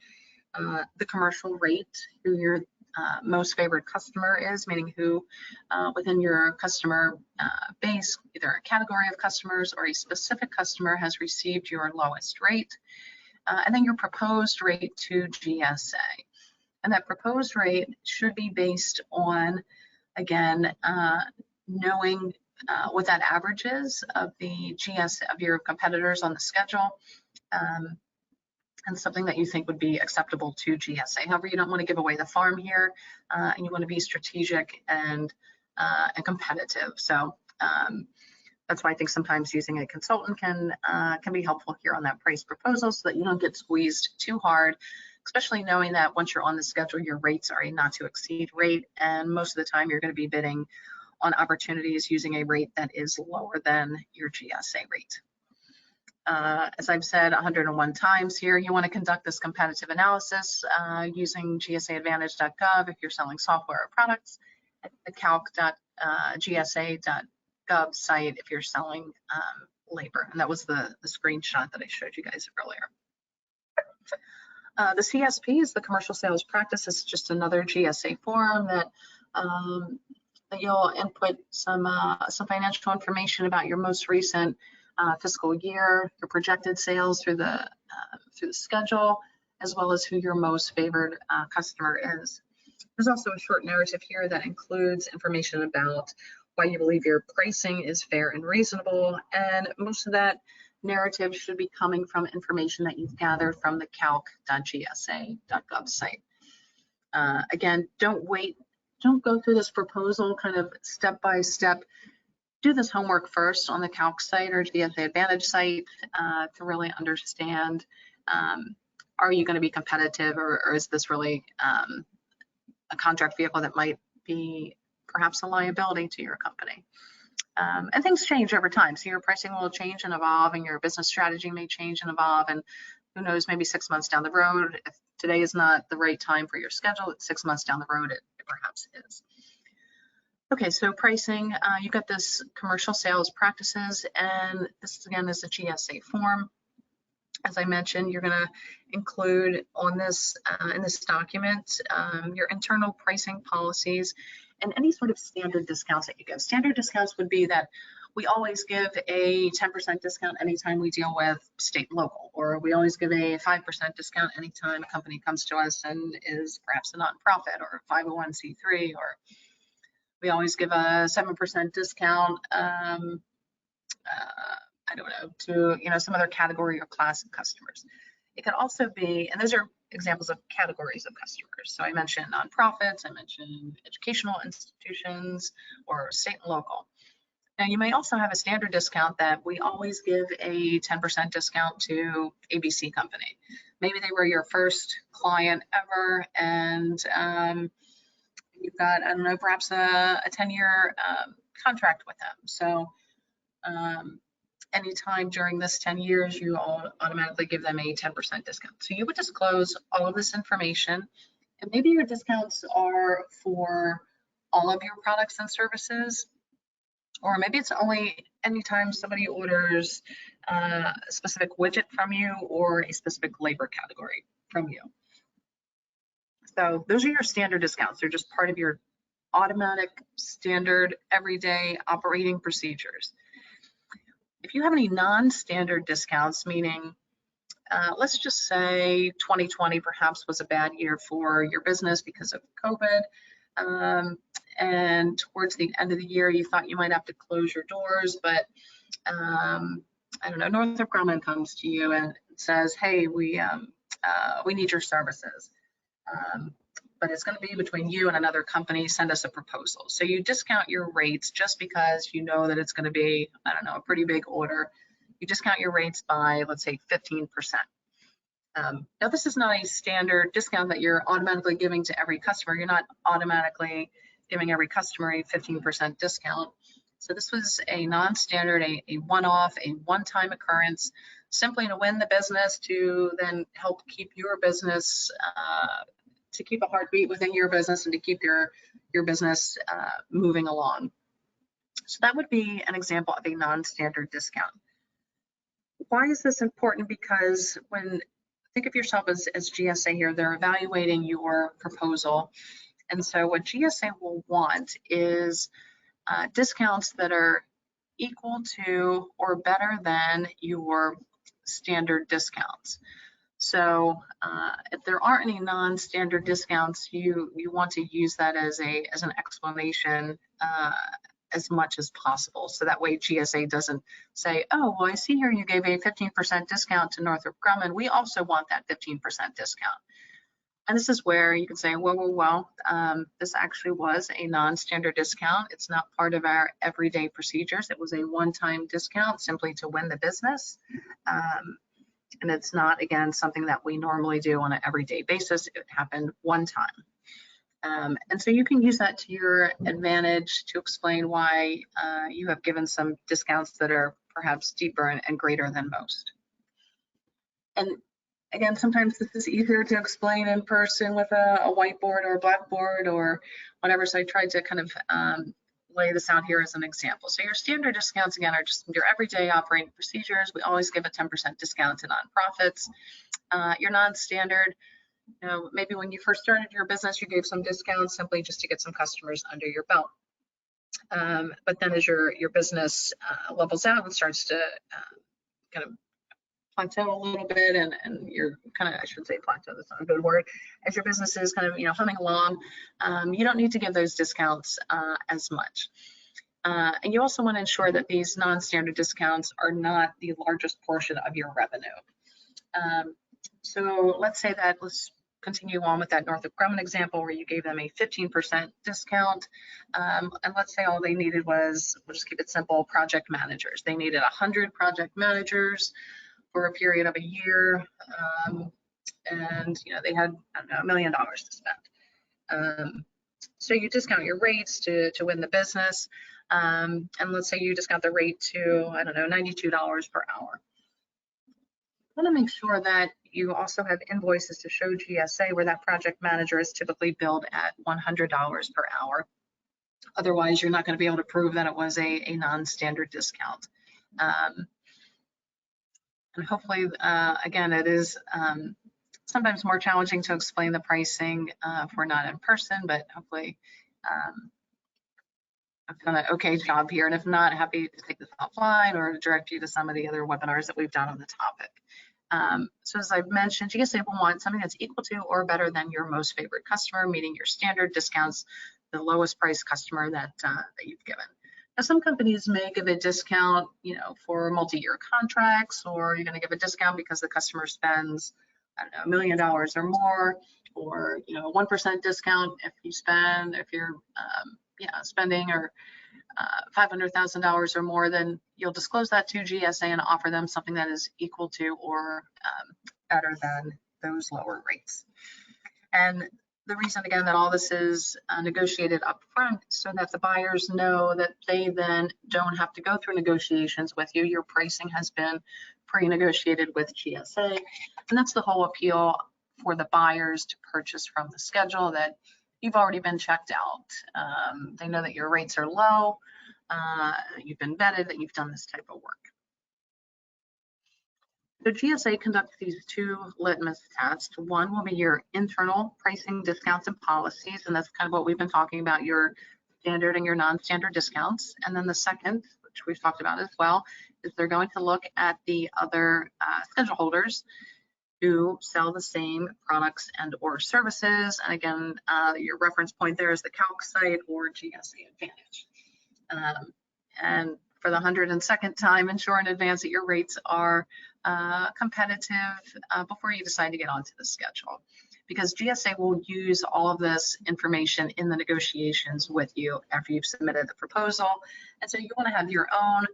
the commercial rate, who your most favored customer is, meaning who within your customer base, either a category of customers or a specific customer, has received your lowest rate, and then your proposed rate to GSA. And that proposed rate should be based on, again, knowing what that average is of the GSA of your competitors on the schedule, and something that you think would be acceptable to GSA. However, you don't want to give away the farm here, and you want to be strategic and competitive. So that's why I think sometimes using a consultant can be helpful here on that price proposal, so that you don't get squeezed too hard, especially knowing that once you're on the schedule, your rates are a not to exceed rate, and most of the time you're going to be bidding on opportunities using a rate that is lower than your GSA rate. As I've said 101 times here, you want to conduct this competitive analysis using gsaadvantage.gov if you're selling software or products, at the calc.gsa.gov site if you're selling labor. And that was the screenshot that I showed you guys earlier. The CSP is the commercial sales practice. It's just another GSA form that you'll input some financial information about your most recent fiscal year, your projected sales through the schedule, as well as who your most favored customer is. There's also a short narrative here that includes information about why you believe your pricing is fair and reasonable, and most of that narrative should be coming from information that you've gathered from the calc.gsa.gov site. Again, don't go through this proposal kind of step by step. Do this homework first on the calc site or GSA Advantage site to really understand, are you going to be competitive, or is this really a contract vehicle that might be perhaps a liability to your company? And things change over time, so your pricing will change and evolve, and your business strategy may change and evolve, and who knows, maybe 6 months down the road, if today is not the right time for your schedule, 6 months down the road it perhaps is. Okay, so pricing, you got this commercial sales practices, and this again is a GSA form. As I mentioned, you're going to include on this in this document your internal pricing policies and any sort of standard discounts that you give. Standard discounts would be that we always give a 10% discount anytime we deal with state and local, or we always give a 5% discount anytime a company comes to us and is perhaps a nonprofit or a 501c3, or we always give a 7% discount, I don't know, to some other category or class of customers. It could also be, and those are examples of categories of customers. So I mentioned nonprofits, I mentioned educational institutions, or state and local. Now you may also have a standard discount that we always give a 10% discount to ABC company. Maybe they were your first client ever, and you've got, I don't know, perhaps a 10-year contract with them. So anytime during this 10 years, you automatically give them a 10% discount. So you would disclose all of this information, and maybe your discounts are for all of your products and services, or maybe it's only anytime somebody orders a specific widget from you or a specific labor category from you. So those are your standard discounts. They're just part of your automatic, standard, everyday operating procedures. If you have any non-standard discounts, meaning let's just say 2020 perhaps was a bad year for your business because of COVID, and towards the end of the year you thought you might have to close your doors, but I don't know, Northrop Grumman comes to you and says, hey, we need your services. But it's going to be between you and another company, send us a proposal. So you discount your rates just because you know that it's going to be, I don't know, a pretty big order. You discount your rates by, let's say, 15%. Now, this is not a standard discount that you're automatically giving to every customer. You're not automatically giving every customer a 15% discount. So this was a non-standard, a one-off, a one-time occurrence, simply to win the business, to then help keep your business, to keep a heartbeat within your business and to keep your business moving along. So that would be an example of a non-standard discount. Why is this important? Because think of yourself as GSA here, they're evaluating your proposal. And so what GSA will want is discounts that are equal to or better than your standard discounts. So if there aren't any non-standard discounts, you want to use that as an explanation as much as possible. So that way GSA doesn't say, oh, well, I see here you gave a 15% discount to Northrop Grumman. We also want that 15% discount. And this is where you can say, well, this actually was a non-standard discount. It's not part of our everyday procedures. It was a one-time discount simply to win the business. And it's not, again, something that we normally do on an everyday basis. It happened one time. And so you can use that to your advantage to explain why you have given some discounts that are perhaps deeper and greater than most. And again, sometimes this is easier to explain in person with a whiteboard or a blackboard or whatever. So I tried to kind of lay this out here as an example. So your standard discounts, again, are just your everyday operating procedures. We always give a 10% discount to nonprofits. Your non-standard, you know, maybe when you first started your business, you gave some discounts simply just to get some customers under your belt. But then as your business levels out and starts to kind of plateau a little bit, and you're kind of, I should say plateau, that's not a good word, as your business is kind of, you know, humming along, you don't need to give those discounts as much. And you also want to ensure that these non-standard discounts are not the largest portion of your revenue. So let's say that, let's continue on with that Northrop Grumman example where you gave them a 15% discount. And let's say all they needed was, we'll just keep it simple, project managers. They needed 100 project managers for a period of a year, and you know they had, I don't know, $1 million to spend. So you discount your rates to win the business, and let's say you discount the rate to, I don't know, $92 per hour. I want to make sure that you also have invoices to show GSA where that project manager is typically billed at $100 per hour. Otherwise, you're not going to be able to prove that it was a non-standard discount. And hopefully, again, it is sometimes more challenging to explain the pricing if we're not in person, but hopefully I've done an okay job here. And if not, happy to take this offline or direct you to some of the other webinars that we've done on the topic. So as I've mentioned, GSA will want something that's equal to or better than your most favorite customer, meaning your standard discounts, the lowest price customer that you've given. Now, some companies may give a discount, you know, for multi-year contracts, or you're going to give a discount because the customer spends, I don't know, $1 million or more, or, you know, 1% discount if you're spending or $500,000 or more, then you'll disclose that to GSA and offer them something that is equal to or better than those lower rates. And the reason, again, that all this is negotiated up front so that the buyers know that they then don't have to go through negotiations with you. Your pricing has been pre-negotiated with GSA. And that's the whole appeal for the buyers to purchase from the schedule, that you've already been checked out. They know that your rates are low. You've been vetted, that you've done this type of work. So GSA conducts these two litmus tests. One will be your internal pricing discounts and policies, and that's kind of what we've been talking about, your standard and your non-standard discounts. And then the second, which we've talked about as well, is they're going to look at the other schedule holders who sell the same products and or services. And again, your reference point there is the calc site or GSA Advantage. And for the 102nd time, ensure in advance that your rates are competitive before you decide to get onto the schedule, because GSA will use all of this information in the negotiations with you after you've submitted the proposal. And so you want to have your own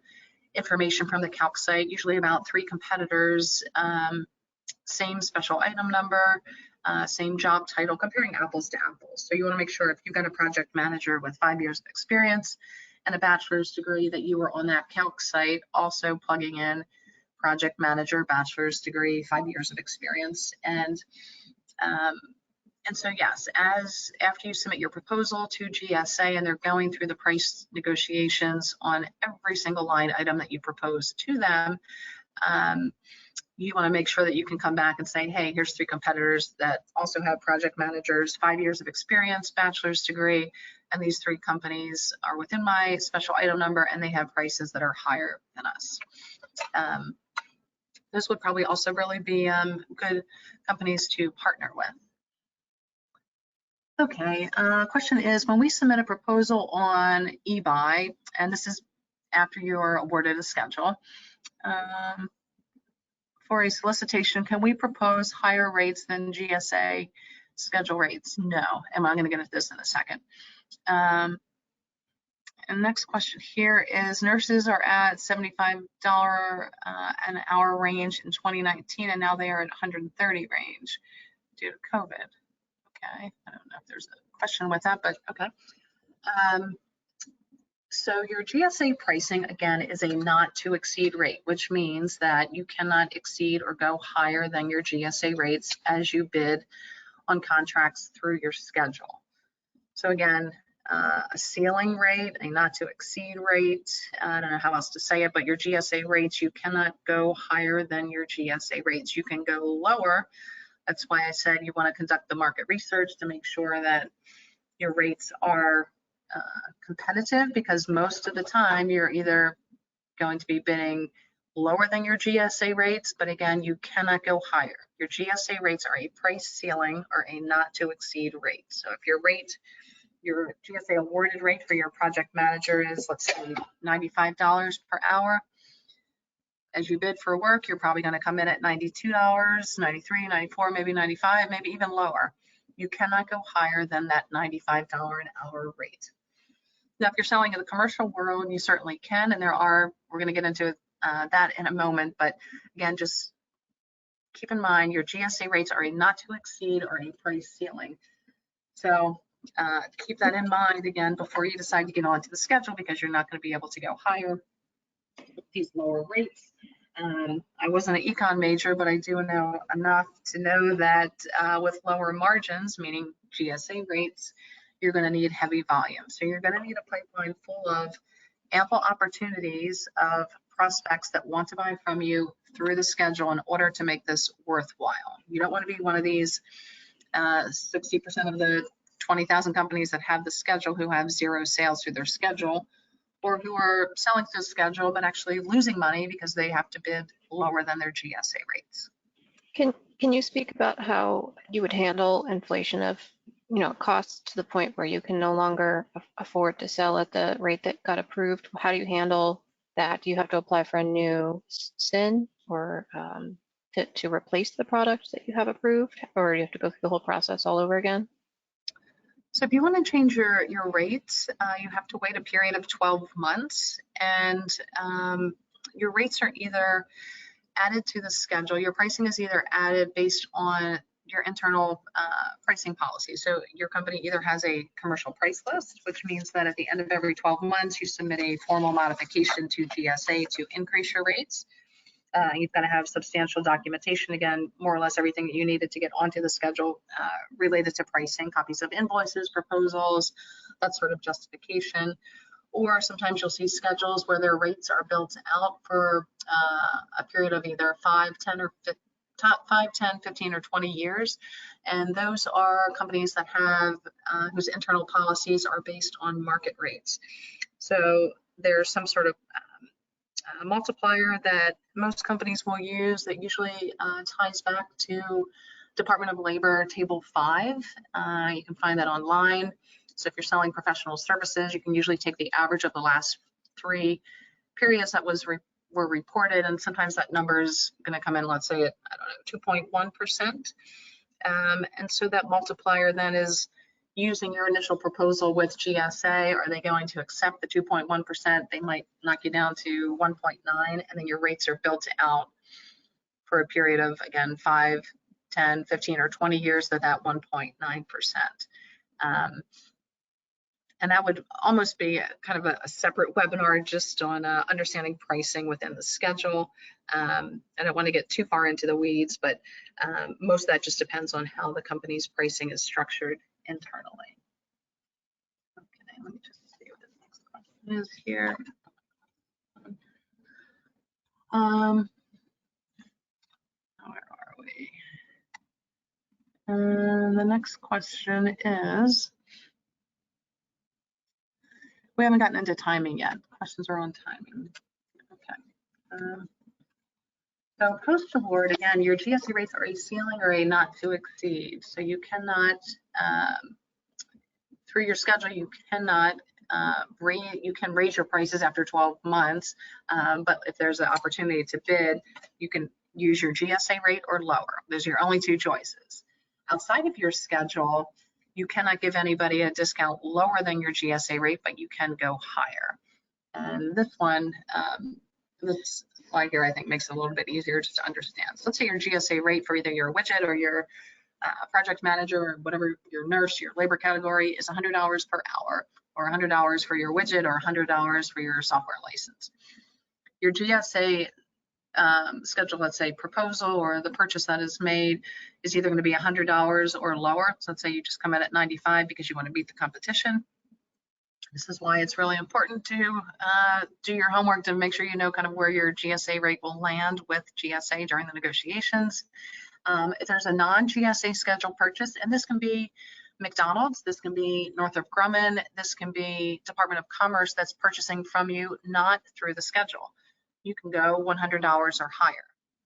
information from the calc site, usually about 3 competitors, same special item number, same job title, comparing apples to apples. So you want to make sure if you've got a project manager with 5 years of experience and a bachelor's degree, that you were on that calc site also plugging in project manager, bachelor's degree, 5 years of experience. And so yes, after you submit your proposal to GSA and they're going through the price negotiations on every single line item that you propose to them, you want to make sure that you can come back and say, hey, here's 3 competitors that also have project managers, 5 years of experience, bachelor's degree, and these 3 companies are within my special item number and they have prices that are higher than us. Those would probably also really be good companies to partner with. Okay, question is, when we submit a proposal on eBuy, and this is after you're awarded a schedule, for a solicitation, can we propose higher rates than GSA schedule rates? No, and I'm going to get into this in a second. And next question here is, nurses are at $75 an hour range in 2019, and now they are at 130 range due to COVID. Okay, I don't know if there's a question with that, but okay. So your GSA pricing, again, is a not to exceed rate, which means that you cannot exceed or go higher than your GSA rates as you bid on contracts through your schedule. So again, a ceiling rate, a not to exceed rate, I don't know how else to say it, but your GSA rates, you cannot go higher than your GSA rates. You can go lower. That's why I said you want to conduct the market research to make sure that your rates are competitive, because most of the time you're either going to be bidding lower than your GSA rates, but again, you cannot go higher. Your GSA rates are a price ceiling or a not to exceed rate. So if your GSA awarded rate for your project manager is, let's say, $95 per hour, as you bid for work, you're probably going to come in at $92, $93, $94, maybe $95, maybe even lower. You cannot go higher than that $95 an hour rate. Now, if you're selling in the commercial world, you certainly can, and we're going to get into that in a moment, but again, just keep in mind your GSA rates are a not to exceed or a price ceiling. So keep that in mind again before you decide to get onto the schedule, because you're not going to be able to go higher with these lower rates. I wasn't an econ major, but I do know enough to know that with lower margins, meaning GSA rates, you're going to need heavy volume. So you're going to need a pipeline full of ample opportunities of prospects that want to buy from you through the schedule in order to make this worthwhile. You don't want to be one of these 60% of the 20,000 companies that have the schedule who have 0 sales through their schedule, or who are selling through the schedule but actually losing money because they have to bid lower than their GSA rates. Can you speak about how you would handle inflation of costs to the point where you can no longer afford to sell at the rate that got approved? How do you handle that? Do you have to apply for a new SIN or to replace the product that you have approved, or do you have to go through the whole process all over again? So if you want to change your rates, you have to wait a period of 12 months, and your rates are either added to the schedule. Your pricing is either added based on your internal pricing policy. So your company either has a commercial price list, which means that at the end of every 12 months, you submit a formal modification to GSA to increase your rates. You've got to have substantial documentation, again, more or less everything that you needed to get onto the schedule related to pricing, copies of invoices, proposals, that sort of justification. or sometimes you'll see schedules where their rates are built out for a period of either 5, 10, or 15, or 20 years. And those are companies that have whose internal policies are based on market rates. So there's some sort of multiplier that most companies will use that usually ties back to Department of Labor Table 5. You can find that online. So if you're selling professional services, you can usually take the average of the last 3 periods that were reported, and sometimes that number is going to come in, let's say, at, I don't know, 2.1%. And so that multiplier then is using your initial proposal with GSA. Are they going to accept the 2.1%? They might knock you down to 1.9, and then your rates are built out for a period of, again, 5, 10, 15, or 20 years at that 1.9%. And that would almost be kind of a separate webinar just on understanding pricing within the schedule. I don't want to get too far into the weeds, but most of that just depends on how the company's pricing is structured internally. Okay, let me just see what the next question is here. Where are we? The next question is, we haven't gotten into timing yet. Questions are on timing. Okay. So post-award, again, your GSA rates are a ceiling or a not to exceed. So you cannot, through your schedule, you cannot you can raise your prices after 12 months, but if there's an opportunity to bid, you can use your GSA rate or lower. Those are your only 2 choices. Outside of your schedule, you cannot give anybody a discount lower than your GSA rate, but you can go higher. And this one, this slide here, I think makes it a little bit easier just to understand. So let's say your GSA rate for either your widget or your project manager or whatever, your nurse, your labor category is $100 per hour, or $100 for your widget, or $100 for your software license. Your GSA schedule, let's say proposal or the purchase that is made, is either going to be $100 or lower. So let's say you just come in at 95 because you want to beat the competition. This is why it's really important to do your homework to make sure you know kind of where your GSA rate will land with GSA during the negotiations. If there's a non-GSA schedule purchase, and this can be McDonald's, this can be Northrop Grumman, this can be Department of Commerce that's purchasing from you, not through the schedule, you can go $100 or higher.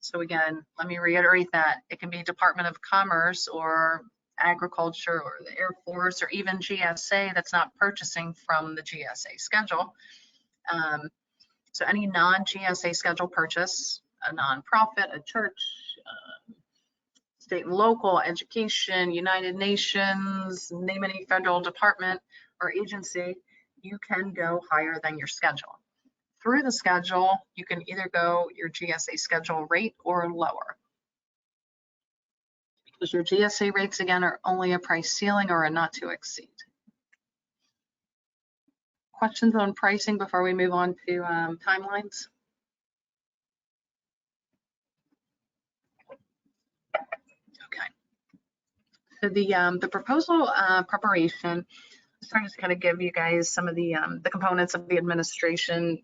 So again, let me reiterate that. It can be Department of Commerce or Agriculture or the Air Force or even GSA that's not purchasing from the GSA schedule. So any non-GSA schedule purchase, a nonprofit, a church, state and local, education, United Nations, name any federal department or agency, you can go higher than your schedule. Through the schedule, you can either go your GSA schedule rate or lower. Because your GSA rates, again, are only a price ceiling or a not to exceed. Questions on pricing before we move on to timelines? Okay. So the proposal preparation, I'm trying to kind of give you guys some of the components of the administrative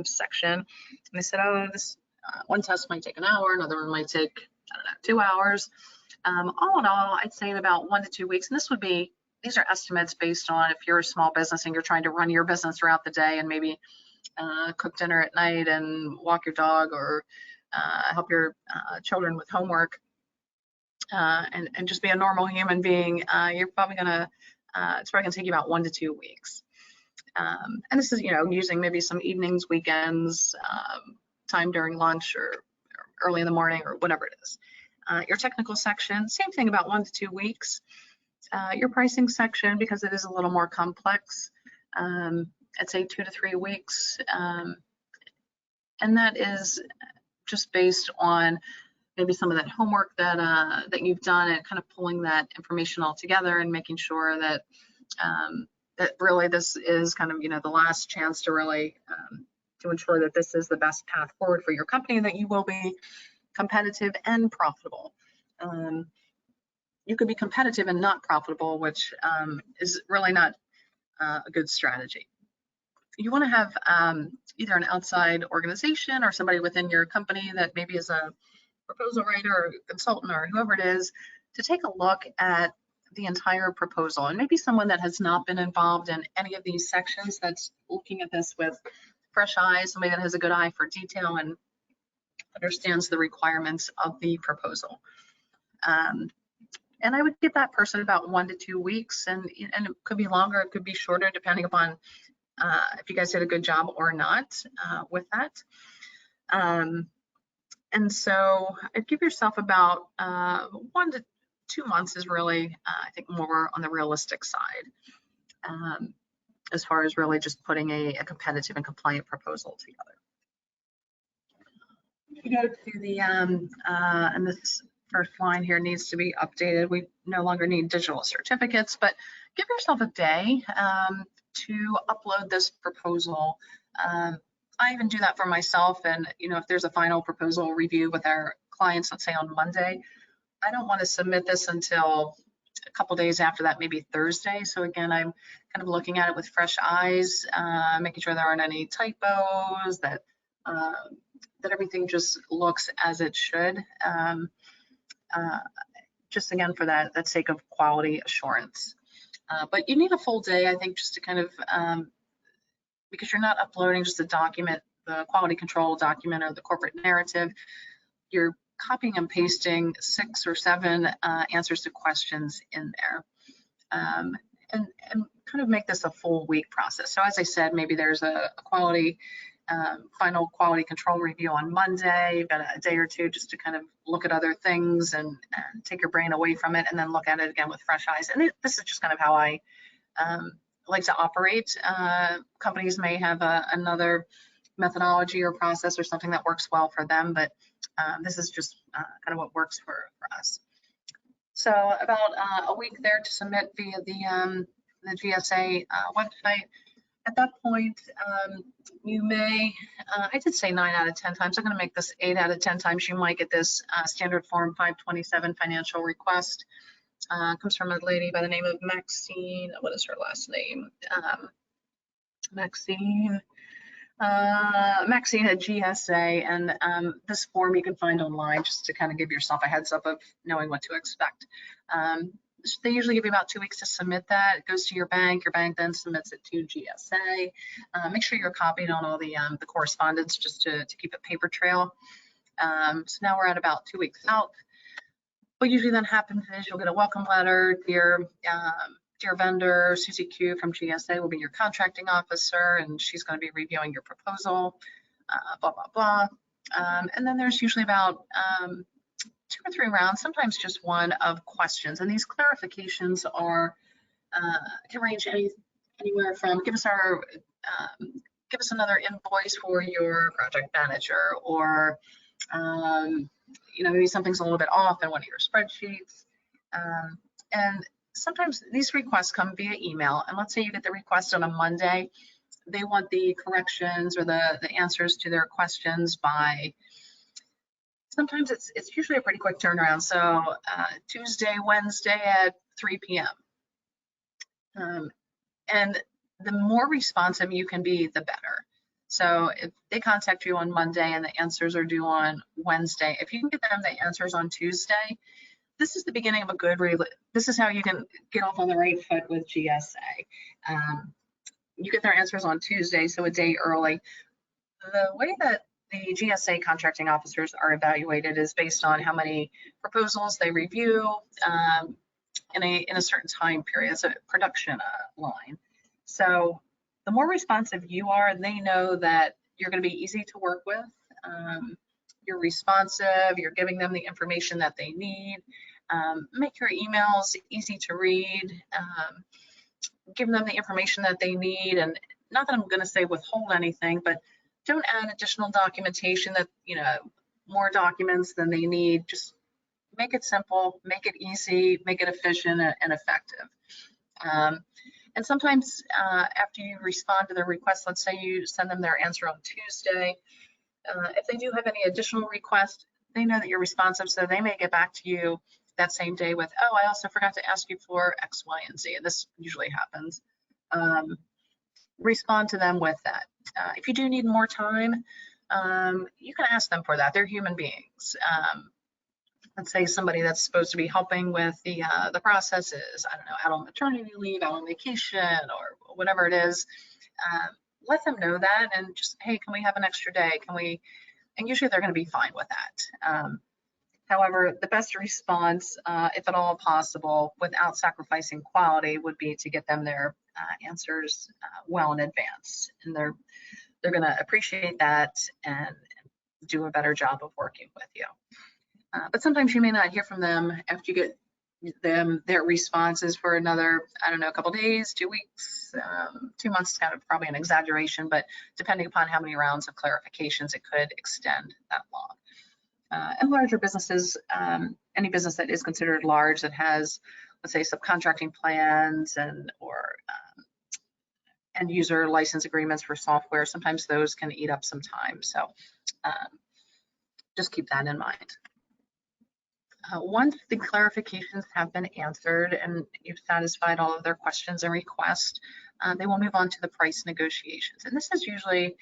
section. And they said, oh, this one test might take an hour, another one might take, I don't know, 2 hours. All in all, I'd say in about 1 to 2 weeks. And these are estimates based on if you're a small business and you're trying to run your business throughout the day and maybe cook dinner at night and walk your dog or help your children with homework and just be a normal human being, you're probably gonna, it's probably gonna take you about 1 to 2 weeks. And this is, using maybe some evenings, weekends, time during lunch or early in the morning or whatever it is. Your technical section, same thing, about 1 to 2 weeks. Your pricing section, because it is a little more complex, I'd say 2 to 3 weeks. And that is just based on maybe some of that homework that you've done and kind of pulling that information all together and making sure that that really this is kind of, the last chance to really to ensure that this is the best path forward for your company, that you will be competitive and profitable. You could be competitive and not profitable, which is really not a good strategy. You want to have either an outside organization or somebody within your company that maybe is a proposal writer or consultant or whoever it is to take a look at the entire proposal, and maybe someone that has not been involved in any of these sections that's looking at this with fresh eyes, somebody that has a good eye for detail and understands the requirements of the proposal. And I would give that person about 1 to 2 weeks, and it could be longer, it could be shorter, depending upon if you guys did a good job or not with that. And so I'd give yourself about 1 to 2 months is really, I think, more on the realistic side, as far as really just putting a competitive and compliant proposal together. If you go to the, and this first line here needs to be updated. We no longer need digital certificates, but give yourself a day to upload this proposal. I even do that for myself, and if there's a final proposal review with our clients, let's say on Monday, I don't want to submit this until a couple days after that, maybe Thursday. So again, I'm kind of looking at it with fresh eyes, making sure there aren't any typos, that everything just looks as it should. Just again for that sake of quality assurance. But you need a full day, I think, just to kind of, because you're not uploading just a document, the quality control document or the corporate narrative, you're copying and pasting 6 or 7 answers to questions in there, and kind of make this a full week process. So as I said, maybe there's a quality final quality control review on Monday. You've got a day or two just to kind of look at other things and take your brain away from it, and then look at it again with fresh eyes. And this is just kind of how I like to operate. Companies may have another methodology or process or something that works well for them, but this is just kind of what works for us. So about a week there to submit via the GSA website. At that point, you may, I did say 9 out of 10 times. I'm going to make this 8 out of 10 times. You might get this standard form 527 financial request. Comes from a lady by the name of Maxine. What is her last name? Maxine at GSA. And this form you can find online just to kind of give yourself a heads up of knowing what to expect. They usually give you about 2 weeks to submit that. It goes to your bank then submits it to GSA. Make sure you're copied on all the correspondence just to keep a paper trail. So now we're at about 2 weeks out. What usually then happens is you'll get a welcome letter. Dear vendor, Susie Q from GSA will be your contracting officer, and she's going to be reviewing your proposal, blah, blah, blah. And then there's usually about 2 or 3 rounds, sometimes just one, of questions. And these clarifications are can range anywhere from give us another invoice for your project manager, or maybe something's a little bit off in one of your spreadsheets. And sometimes these requests come via email. And let's say you get the request on a Monday. They want the corrections or the answers to their questions by, sometimes it's usually a pretty quick turnaround. So Tuesday, Wednesday at 3 p.m. And the more responsive you can be, the better. So if they contact you on Monday and the answers are due on Wednesday, if you can get them the answers on Tuesday, this is the beginning of a good, this is how you can get off on the right foot with GSA. You get their answers on Tuesday, so a day early. The way that the GSA contracting officers are evaluated is based on how many proposals they review in a certain time period. It's a production line. So the more responsive you are, they know that you're going to be easy to work with. You're responsive, you're giving them the information that they need. Make your emails easy to read, give them the information that they need. And not that I'm going to say withhold anything, but don't add additional documentation that, more documents than they need. Just make it simple, make it easy, make it efficient and effective. And sometimes after you respond to their request, let's say you send them their answer on Tuesday, if they do have any additional requests, they know that you're responsive, so they may get back to you that same day with, oh, I also forgot to ask you for X, Y, and Z. And this usually happens. respond to them with that. If you do need more time, you can ask them for that. They're human beings. Let's say somebody that's supposed to be helping with the processes, I don't know, out on maternity leave, out on vacation, or whatever it is. Let them know that and just, hey, can we have an extra day? Can we? And usually they're going to be fine with that. However, the best response, if at all possible, without sacrificing quality, would be to get them their answers well in advance, and they're going to appreciate that and do a better job of working with you. But sometimes you may not hear from them after you get their responses for another, I don't know, a couple days, 2 weeks, 2 months is kind of probably an exaggeration, but depending upon how many rounds of clarifications, it could extend that long. And larger businesses, any business that is considered large that has, let's say, subcontracting plans or end user license agreements for software, sometimes those can eat up some time. So just keep that in mind. Once the clarifications have been answered and you've satisfied all of their questions and requests, they will move on to the price negotiations. And this is usually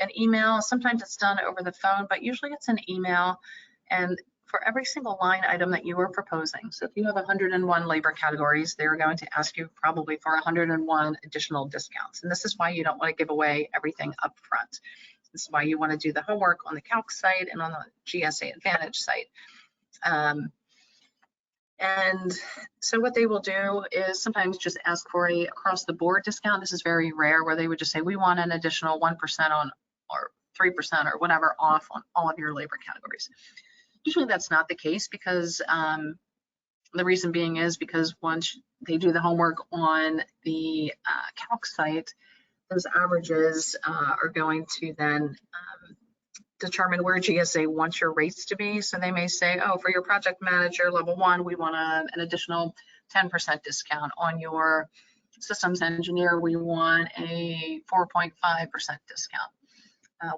an email. Sometimes it's done over the phone, but usually it's an email. And for every single line item that you are proposing, so if you have 101 labor categories, they're going to ask you probably for 101 additional discounts. And this is why you don't want to give away everything up front. This is why you want to do the homework on the Calc site and on the GSA Advantage site. And so what they will do is sometimes just ask for a across the board discount. This is very rare, where they would just say, we want an additional 1% on or 3% or whatever off on all of your labor categories. Usually that's not the case, because the reason being is because once they do the homework on the Calc site, those averages are going to then determine where GSA wants your rates to be. So they may say, oh, for your project manager level 1, we want an additional 10% discount. On your systems engineer, we want a 4.5% discount.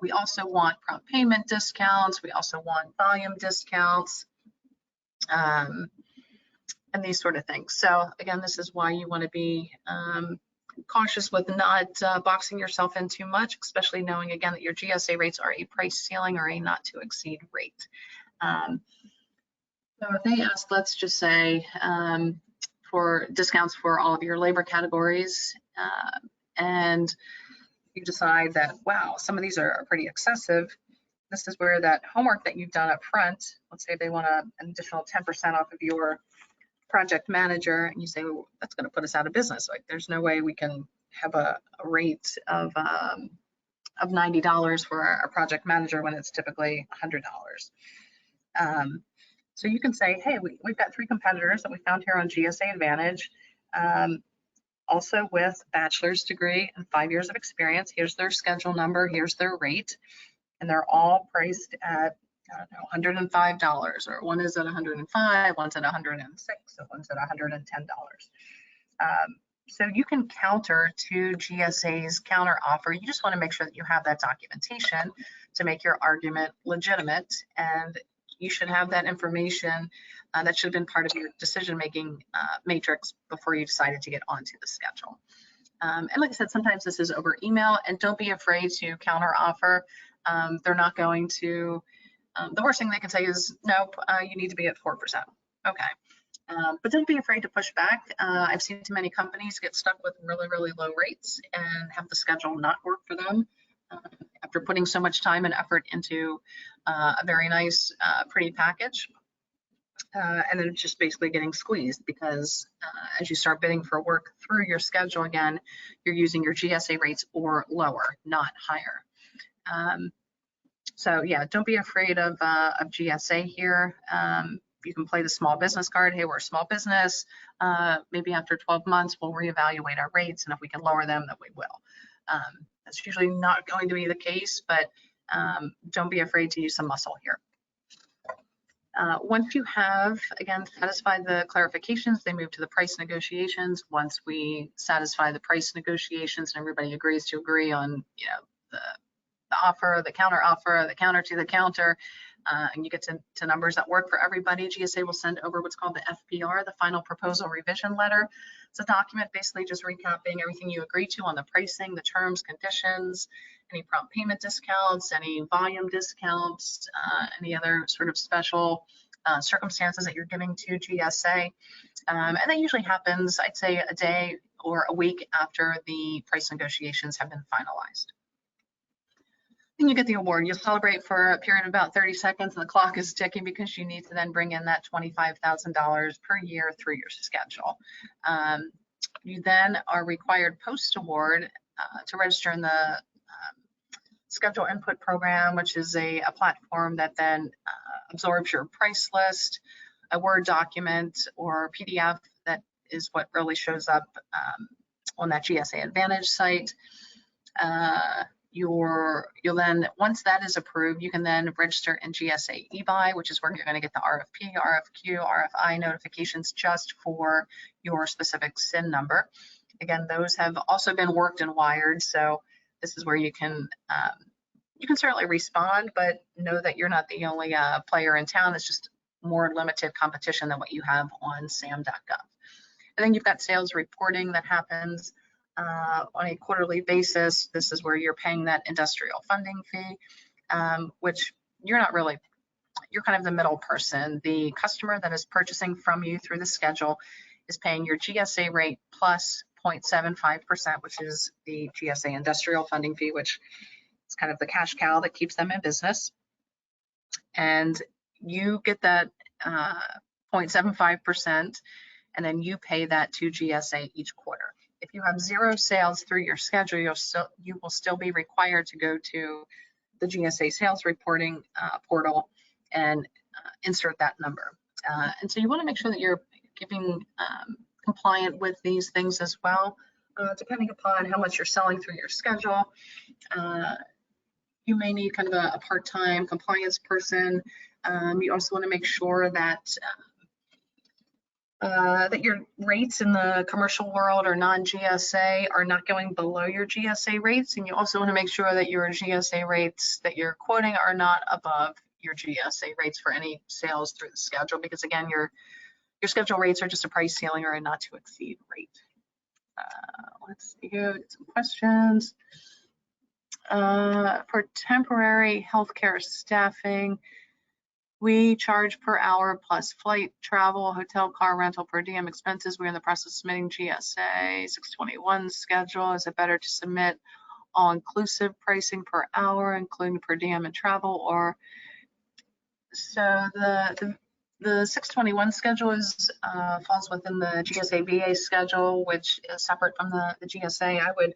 We also want prompt payment discounts. We also want volume discounts, and these sort of things. So again, this is why you want to be cautious with not boxing yourself in too much, especially knowing again that your GSA rates are a price ceiling or a not to exceed rate. So if they ask, let's just say, for discounts for all of your labor categories, and you decide that, wow, some of these are pretty excessive, this is where that homework that you've done up front, let's say they want an additional 10% off of your project manager, and you say, well, that's going to put us out of business. Like, there's no way we can have a rate of $90 for a project manager when it's typically $100. So you can say, hey, we've got 3 competitors that we found here on GSA Advantage, also with bachelor's degree and 5 years of experience. Here's their schedule number, here's their rate, and they're all priced at, I don't know, $105, or one is at 105, one's at 106, and one's at $110. So you can counter to GSA's counter offer. You just want to make sure that you have that documentation to make your argument legitimate, and you should have that information that should have been part of your decision-making matrix before you decided to get onto the schedule. And like I said, sometimes this is over email, and don't be afraid to counter offer. They're not going to, the worst thing they can say is, nope, you need to be at 4%. Okay. But don't be afraid to push back. I've seen too many companies get stuck with really, really low rates and have the schedule not work for them after putting so much time and effort into a very nice, pretty package. And then just basically getting squeezed because as you start bidding for work through your schedule again, you're using your GSA rates or lower, not higher. So yeah, don't be afraid of GSA here. You can play the small business card. Hey, we're a small business. Maybe after 12 months, we'll reevaluate our rates, and if we can lower them, then we will. That's usually not going to be the case, but don't be afraid to use some muscle here. Once you have, again, satisfied the clarifications, they move to the price negotiations. Once we satisfy the price negotiations and everybody agrees to agree on, you know, the offer, the counter offer, the counter to the counter, and you get to numbers that work for everybody, GSA will send over what's called the FPR, the final proposal revision letter. It's a document basically just recapping everything you agreed to on the pricing, the terms, conditions, any prompt payment discounts, any volume discounts, any other sort of special circumstances that you're giving to GSA. And that usually happens, I'd say, a day or a week after the price negotiations have been finalized. Then you get the award. You'll celebrate for a period of about 30 seconds, and the clock is ticking because you need to then bring in that $25,000 per year through your schedule. You then are required post-award to register in the schedule input program, which is a platform that then absorbs your price list, a Word document or PDF that is what really shows up on that GSA Advantage site. You'll then, once that is approved, you can then register in GSA eBuy, which is where you're going to get the RFP, RFQ, RFI notifications just for your specific SIN number. Again, those have also been worked and wired, so this is where you can certainly respond, but know that you're not the only player in town. It's just more limited competition than what you have on sam.gov. And then you've got sales reporting that happens on a quarterly basis. This is where you're paying that industrial funding fee, which you're not really, you're kind of the middle person. The customer that is purchasing from you through the schedule is paying your GSA rate plus 0.75%, which is the GSA industrial funding fee, which is kind of the cash cow that keeps them in business. And you get that 0.75%, and then you pay that to GSA each quarter. If you have 0 sales through your schedule, you will still be required to go to the GSA sales reporting portal and insert that number. And so you want to make sure that you're keeping compliant with these things as well, depending upon how much you're selling through your schedule. You may need kind of a part-time compliance person. You also want to make sure that that your rates in the commercial world or non-GSA are not going below your GSA rates. And you also want to make sure that your GSA rates that you're quoting are not above your GSA rates for any sales through the schedule, because again, your schedule rates are just a price ceiling or a not to exceed rate. Let's see here, get some questions. For temporary healthcare staffing, we charge per hour plus flight, travel, hotel, car rental, per diem expenses. We're in the process of submitting GSA 621 schedule. Is it better to submit all-inclusive pricing per hour, including per diem and travel? Or so the 621 schedule is falls within the GSA VA schedule, which is separate from the GSA. I would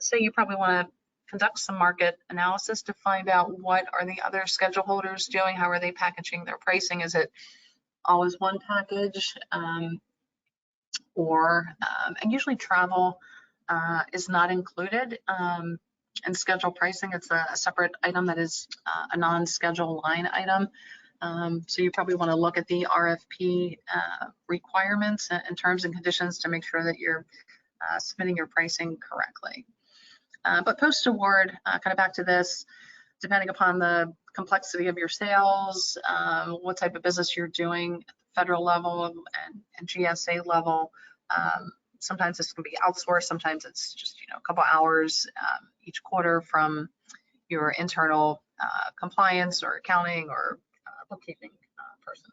say you probably want to conduct some market analysis to find out what are the other schedule holders doing, how are they packaging their pricing, is it always one package, and usually travel is not included in schedule pricing. It's a separate item that is a non-schedule line item. So you probably want to look at the RFP requirements and terms and conditions to make sure that you're submitting your pricing correctly. But post-award, kind of back to this, depending upon the complexity of your sales, what type of business you're doing at the federal level and GSA level, sometimes this can be outsourced, sometimes it's just a couple hours each quarter from your internal compliance or accounting or bookkeeping person.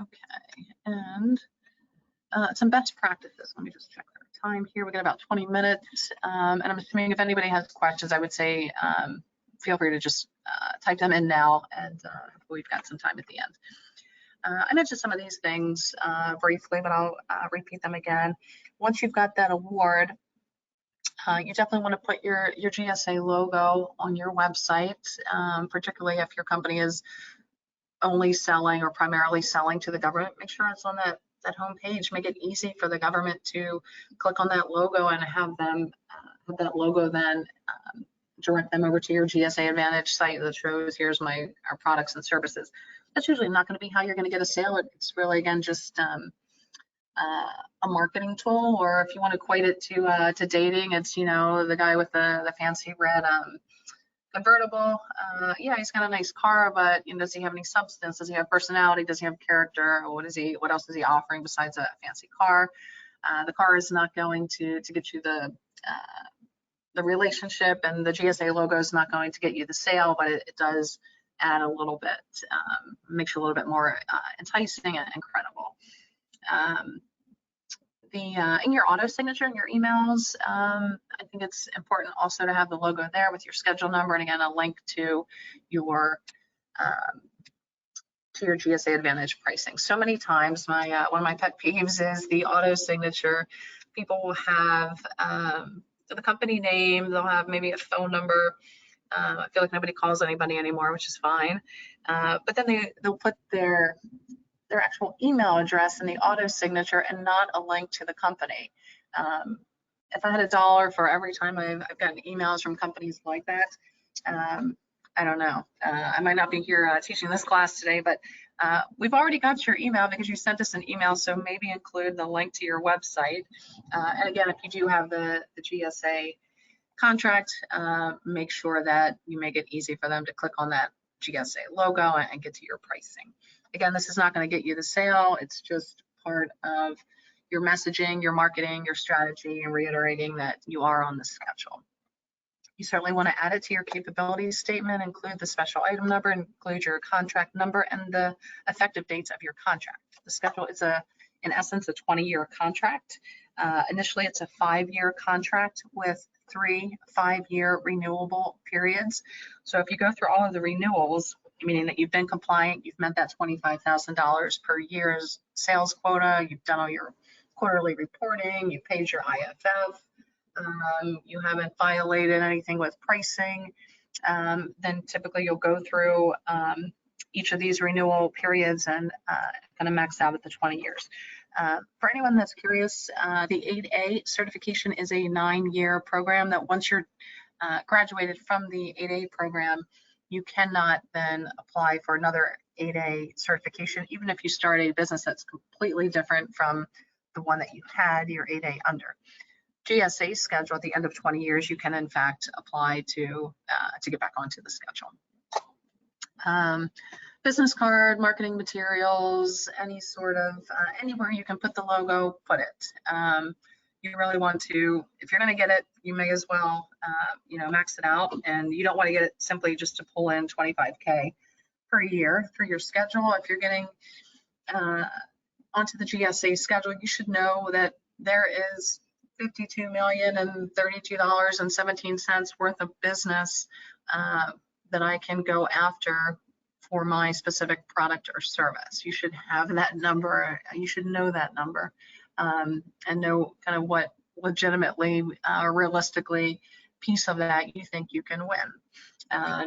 Okay, and some best practices. Let me just check our time here. We got about 20 minutes, and I'm assuming if anybody has questions, I would say feel free to just type them in now, and we've got some time at the end. I mentioned some of these things briefly, but I'll repeat them again. Once you've got that award, you definitely want to put your GSA logo on your website, particularly if your company is only selling or primarily selling to the government. Make sure it's on that home page. Make it easy for the government to click on that logo and have them have that logo then direct them over to your GSA Advantage site that shows here's our products and services. That's usually not going to be how you're going to get a sale. It's really, again, just a marketing tool, or if you want to equate it to dating, it's the guy with the fancy red convertible. Yeah, he's got a nice car, but does he have any substance? Does he have personality? Does he have character? What else is he offering besides a fancy car? The car is not going to get you the relationship, and the GSA logo is not going to get you the sale, but it does add a little bit, makes you a little bit more enticing and credible. In your auto signature in your emails, I think it's important also to have the logo there with your schedule number, and again, a link to your GSA Advantage pricing. So many times, one of my pet peeves is the auto signature. People will have the company name, they'll have maybe a phone number. I feel like nobody calls anybody anymore, which is fine. But then they'll put their actual email address in the auto signature and not a link to the company. If I had $1 for every time I've gotten emails from companies like that, I don't know. I might not be here teaching this class today, but we've already got your email because you sent us an email, so maybe include the link to your website. And again, if you do have the GSA contract, make sure that you make it easy for them to click on that GSA logo and get to your pricing. Again, this is not going to get you the sale. It's just part of your messaging, your marketing, your strategy, and reiterating that you are on the schedule. You certainly want to add it to your capabilities statement, include the special item number, include your contract number, and the effective dates of your contract. The schedule is in essence, a 20-year contract. Initially, it's a 5-year contract with 3 5-year renewable periods. So if you go through all of the renewals, meaning that you've been compliant, you've met that $25,000 per year's sales quota, you've done all your quarterly reporting, you've paid your IFF, you haven't violated anything with pricing, then typically you'll go through each of these renewal periods and kind of max out at the 20 years. For anyone that's curious, the 8A certification is a 9-year program that once you're graduated from the 8A program, you cannot then apply for another 8A certification, even if you start a business that's completely different from the one that you had your 8A under. GSA schedule at the end of 20 years, you can in fact apply to get back onto the schedule. Business card, marketing materials, any sort of, anywhere you can put the logo, put it. You really want to, if you're going to get it, you may as well, max it out, and you don't want to get it simply just to pull in 25K per year for your schedule. If you're getting onto the GSA schedule, you should know that there is $52,032.17 worth of business that I can go after for my specific product or service. You should have that number. You should know that number and know kind of what legitimately or realistically piece of that you think you can win.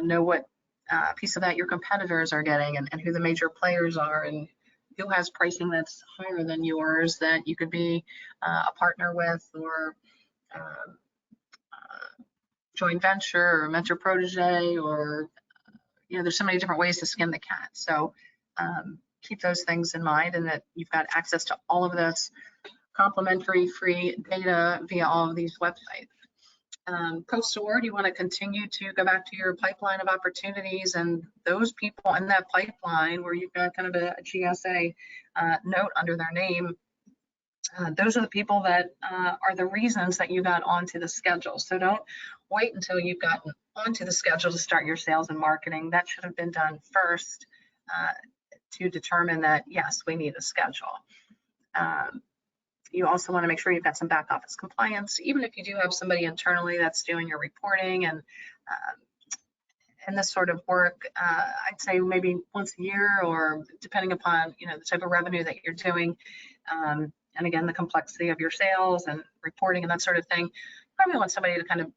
Know what piece of that your competitors are getting and who the major players are and who has pricing that's higher than yours that you could be a partner with or joint venture or mentor protege or there's so many different ways to skin the cat. So keep those things in mind and that you've got access to all of this complimentary free data via all of these websites. Post-award, you want to continue to go back to your pipeline of opportunities and those people in that pipeline where you've got kind of a GSA note under their name. Those are the people that are the reasons that you got onto the schedule. So don't wait until you've gotten onto the schedule to start your sales and marketing. That should have been done first to determine that, yes, we need a schedule. You also want to make sure you've got some back office compliance, even if you do have somebody internally that's doing your reporting and this sort of work. I'd say maybe once a year or depending upon the type of revenue that you're doing. And again, the complexity of your sales and reporting and that sort of thing. Probably want somebody to kind of,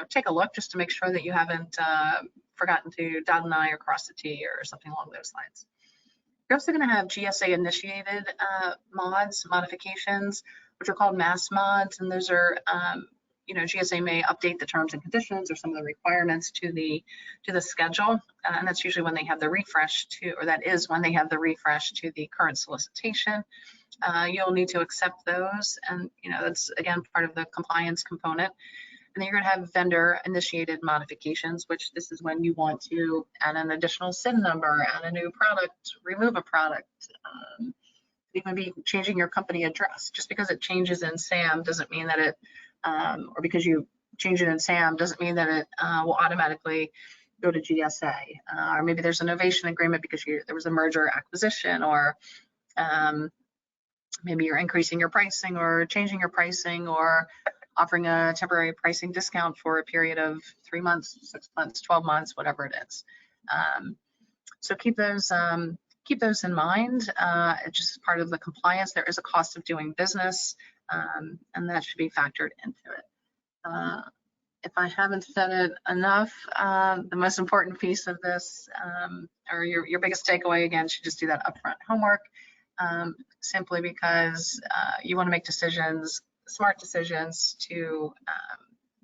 take a look just to make sure that you haven't forgotten to dot an I or cross the T or something along those lines. You're also going to have GSA initiated modifications, which are called mass mods. And those are, GSA may update the terms and conditions or some of the requirements to the schedule. And that's usually when they have the refresh that is when they have the refresh to the current solicitation. You'll need to accept those. And, that's, again, part of the compliance component. And then you're going to have vendor initiated modifications, which this is when you want to add an additional SIN number, add a new product, remove a product, even be changing your company address. Just because it changes in SAM doesn't mean that it, or because you change it in SAM doesn't mean that it will automatically go to GSA. Or maybe there's an innovation agreement because there was a merger acquisition, or maybe you're increasing your pricing or changing your pricing or offering a temporary pricing discount for a period of 3 months, 6 months, 12 months, whatever it is. So keep those in mind. It's just part of the compliance. There is a cost of doing business, and that should be factored into it. If I haven't said it enough, the most important piece of this, or your biggest takeaway, again, should just do that upfront homework, simply because you want to make decisions, smart decisions, to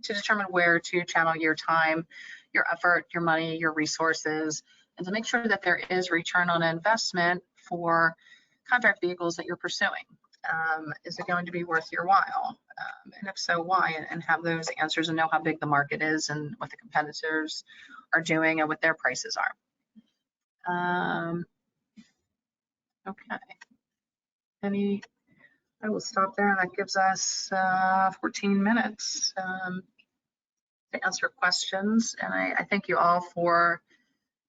determine where to channel your time, your effort, your money, your resources, and to make sure that there is return on investment for contract vehicles that you're pursuing. Is it going to be worth your while? And if so, why? And have those answers and know how big the market is and what the competitors are doing and what their prices are. Okay. I will stop there, and that gives us 14 minutes to answer questions. And I thank you all for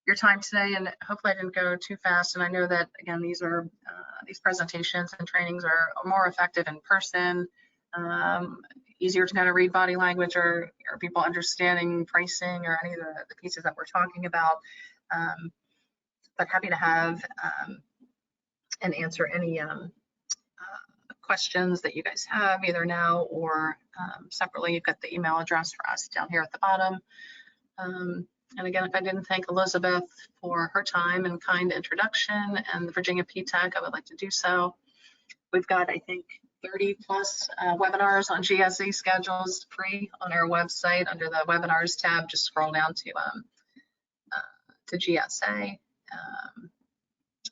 your time today, and hopefully I didn't go too fast. And I know that, again, these presentations and trainings are more effective in person, easier to kind of read body language, or people understanding pricing or any of the pieces that we're talking about. But happy to have and answer any questions that you guys have, either now or separately. You've got the email address for us down here at the bottom. And again, if I didn't thank Elizabeth for her time and kind introduction and the Virginia PTAC, I would like to do so. We've got, I think, 30 plus webinars on GSA schedules free on our website under the webinars tab. Just scroll down to GSA.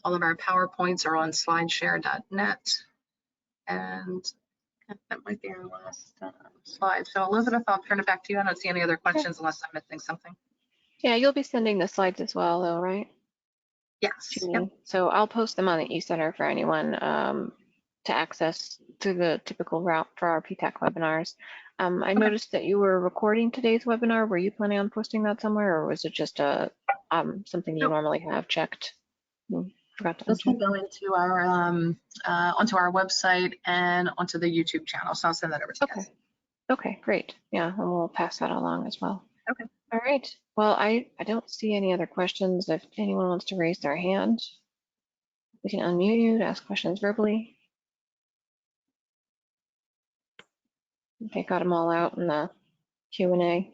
All of our PowerPoints are on slideshare.net. And that might be our last slide. So Elizabeth, I'll turn it back to you. I don't see any other questions unless I'm missing something. Yeah, you'll be sending the slides as well, though, right? Yes. Yep. So I'll post them on the e-center for anyone to access through the typical route for our PTAC webinars. I noticed that you were recording today's webinar. Were you planning on posting that somewhere, or was it just something you normally have checked? Forgot to this will go into our onto our website and onto the YouTube channel. So I'll send that over to you guys. Okay, great. Yeah, and we'll pass that along as well. Okay. All right. Well, I don't see any other questions. If anyone wants to raise their hand, we can unmute you to ask questions verbally. Okay, got them all out in the Q&A.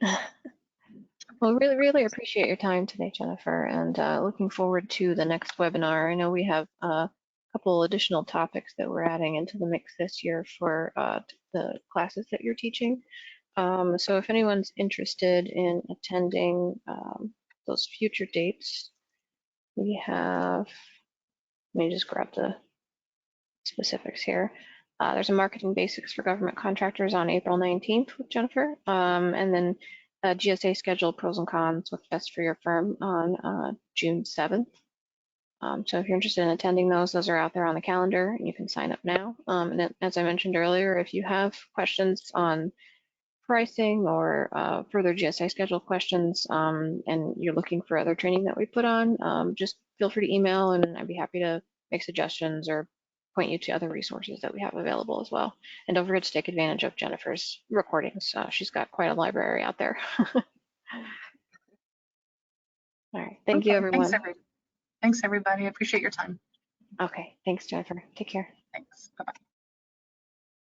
Well, really appreciate your time today, Jennifer, and looking forward to the next webinar. I know we have a couple additional topics that we're adding into the mix this year for the classes that you're teaching. So if anyone's interested in attending those future dates, we have, let me just grab the specifics here. There's a Marketing Basics for Government Contractors on April 19th with Jennifer, and then GSA schedule pros and cons, what's best for your firm on June 7th. So if you're interested in attending those are out there on the calendar, and you can sign up now. And then, as I mentioned earlier, if you have questions on pricing or further GSA schedule questions, and you're looking for other training that we put on, just feel free to email, and I'd be happy to make suggestions or point you to other resources that we have available as well. And don't forget to take advantage of Jennifer's recordings. She's got quite a library out there. All right. Thank you, everyone. Thanks, everybody. I appreciate your time. Okay. Thanks, Jennifer. Take care. Thanks. Bye-bye.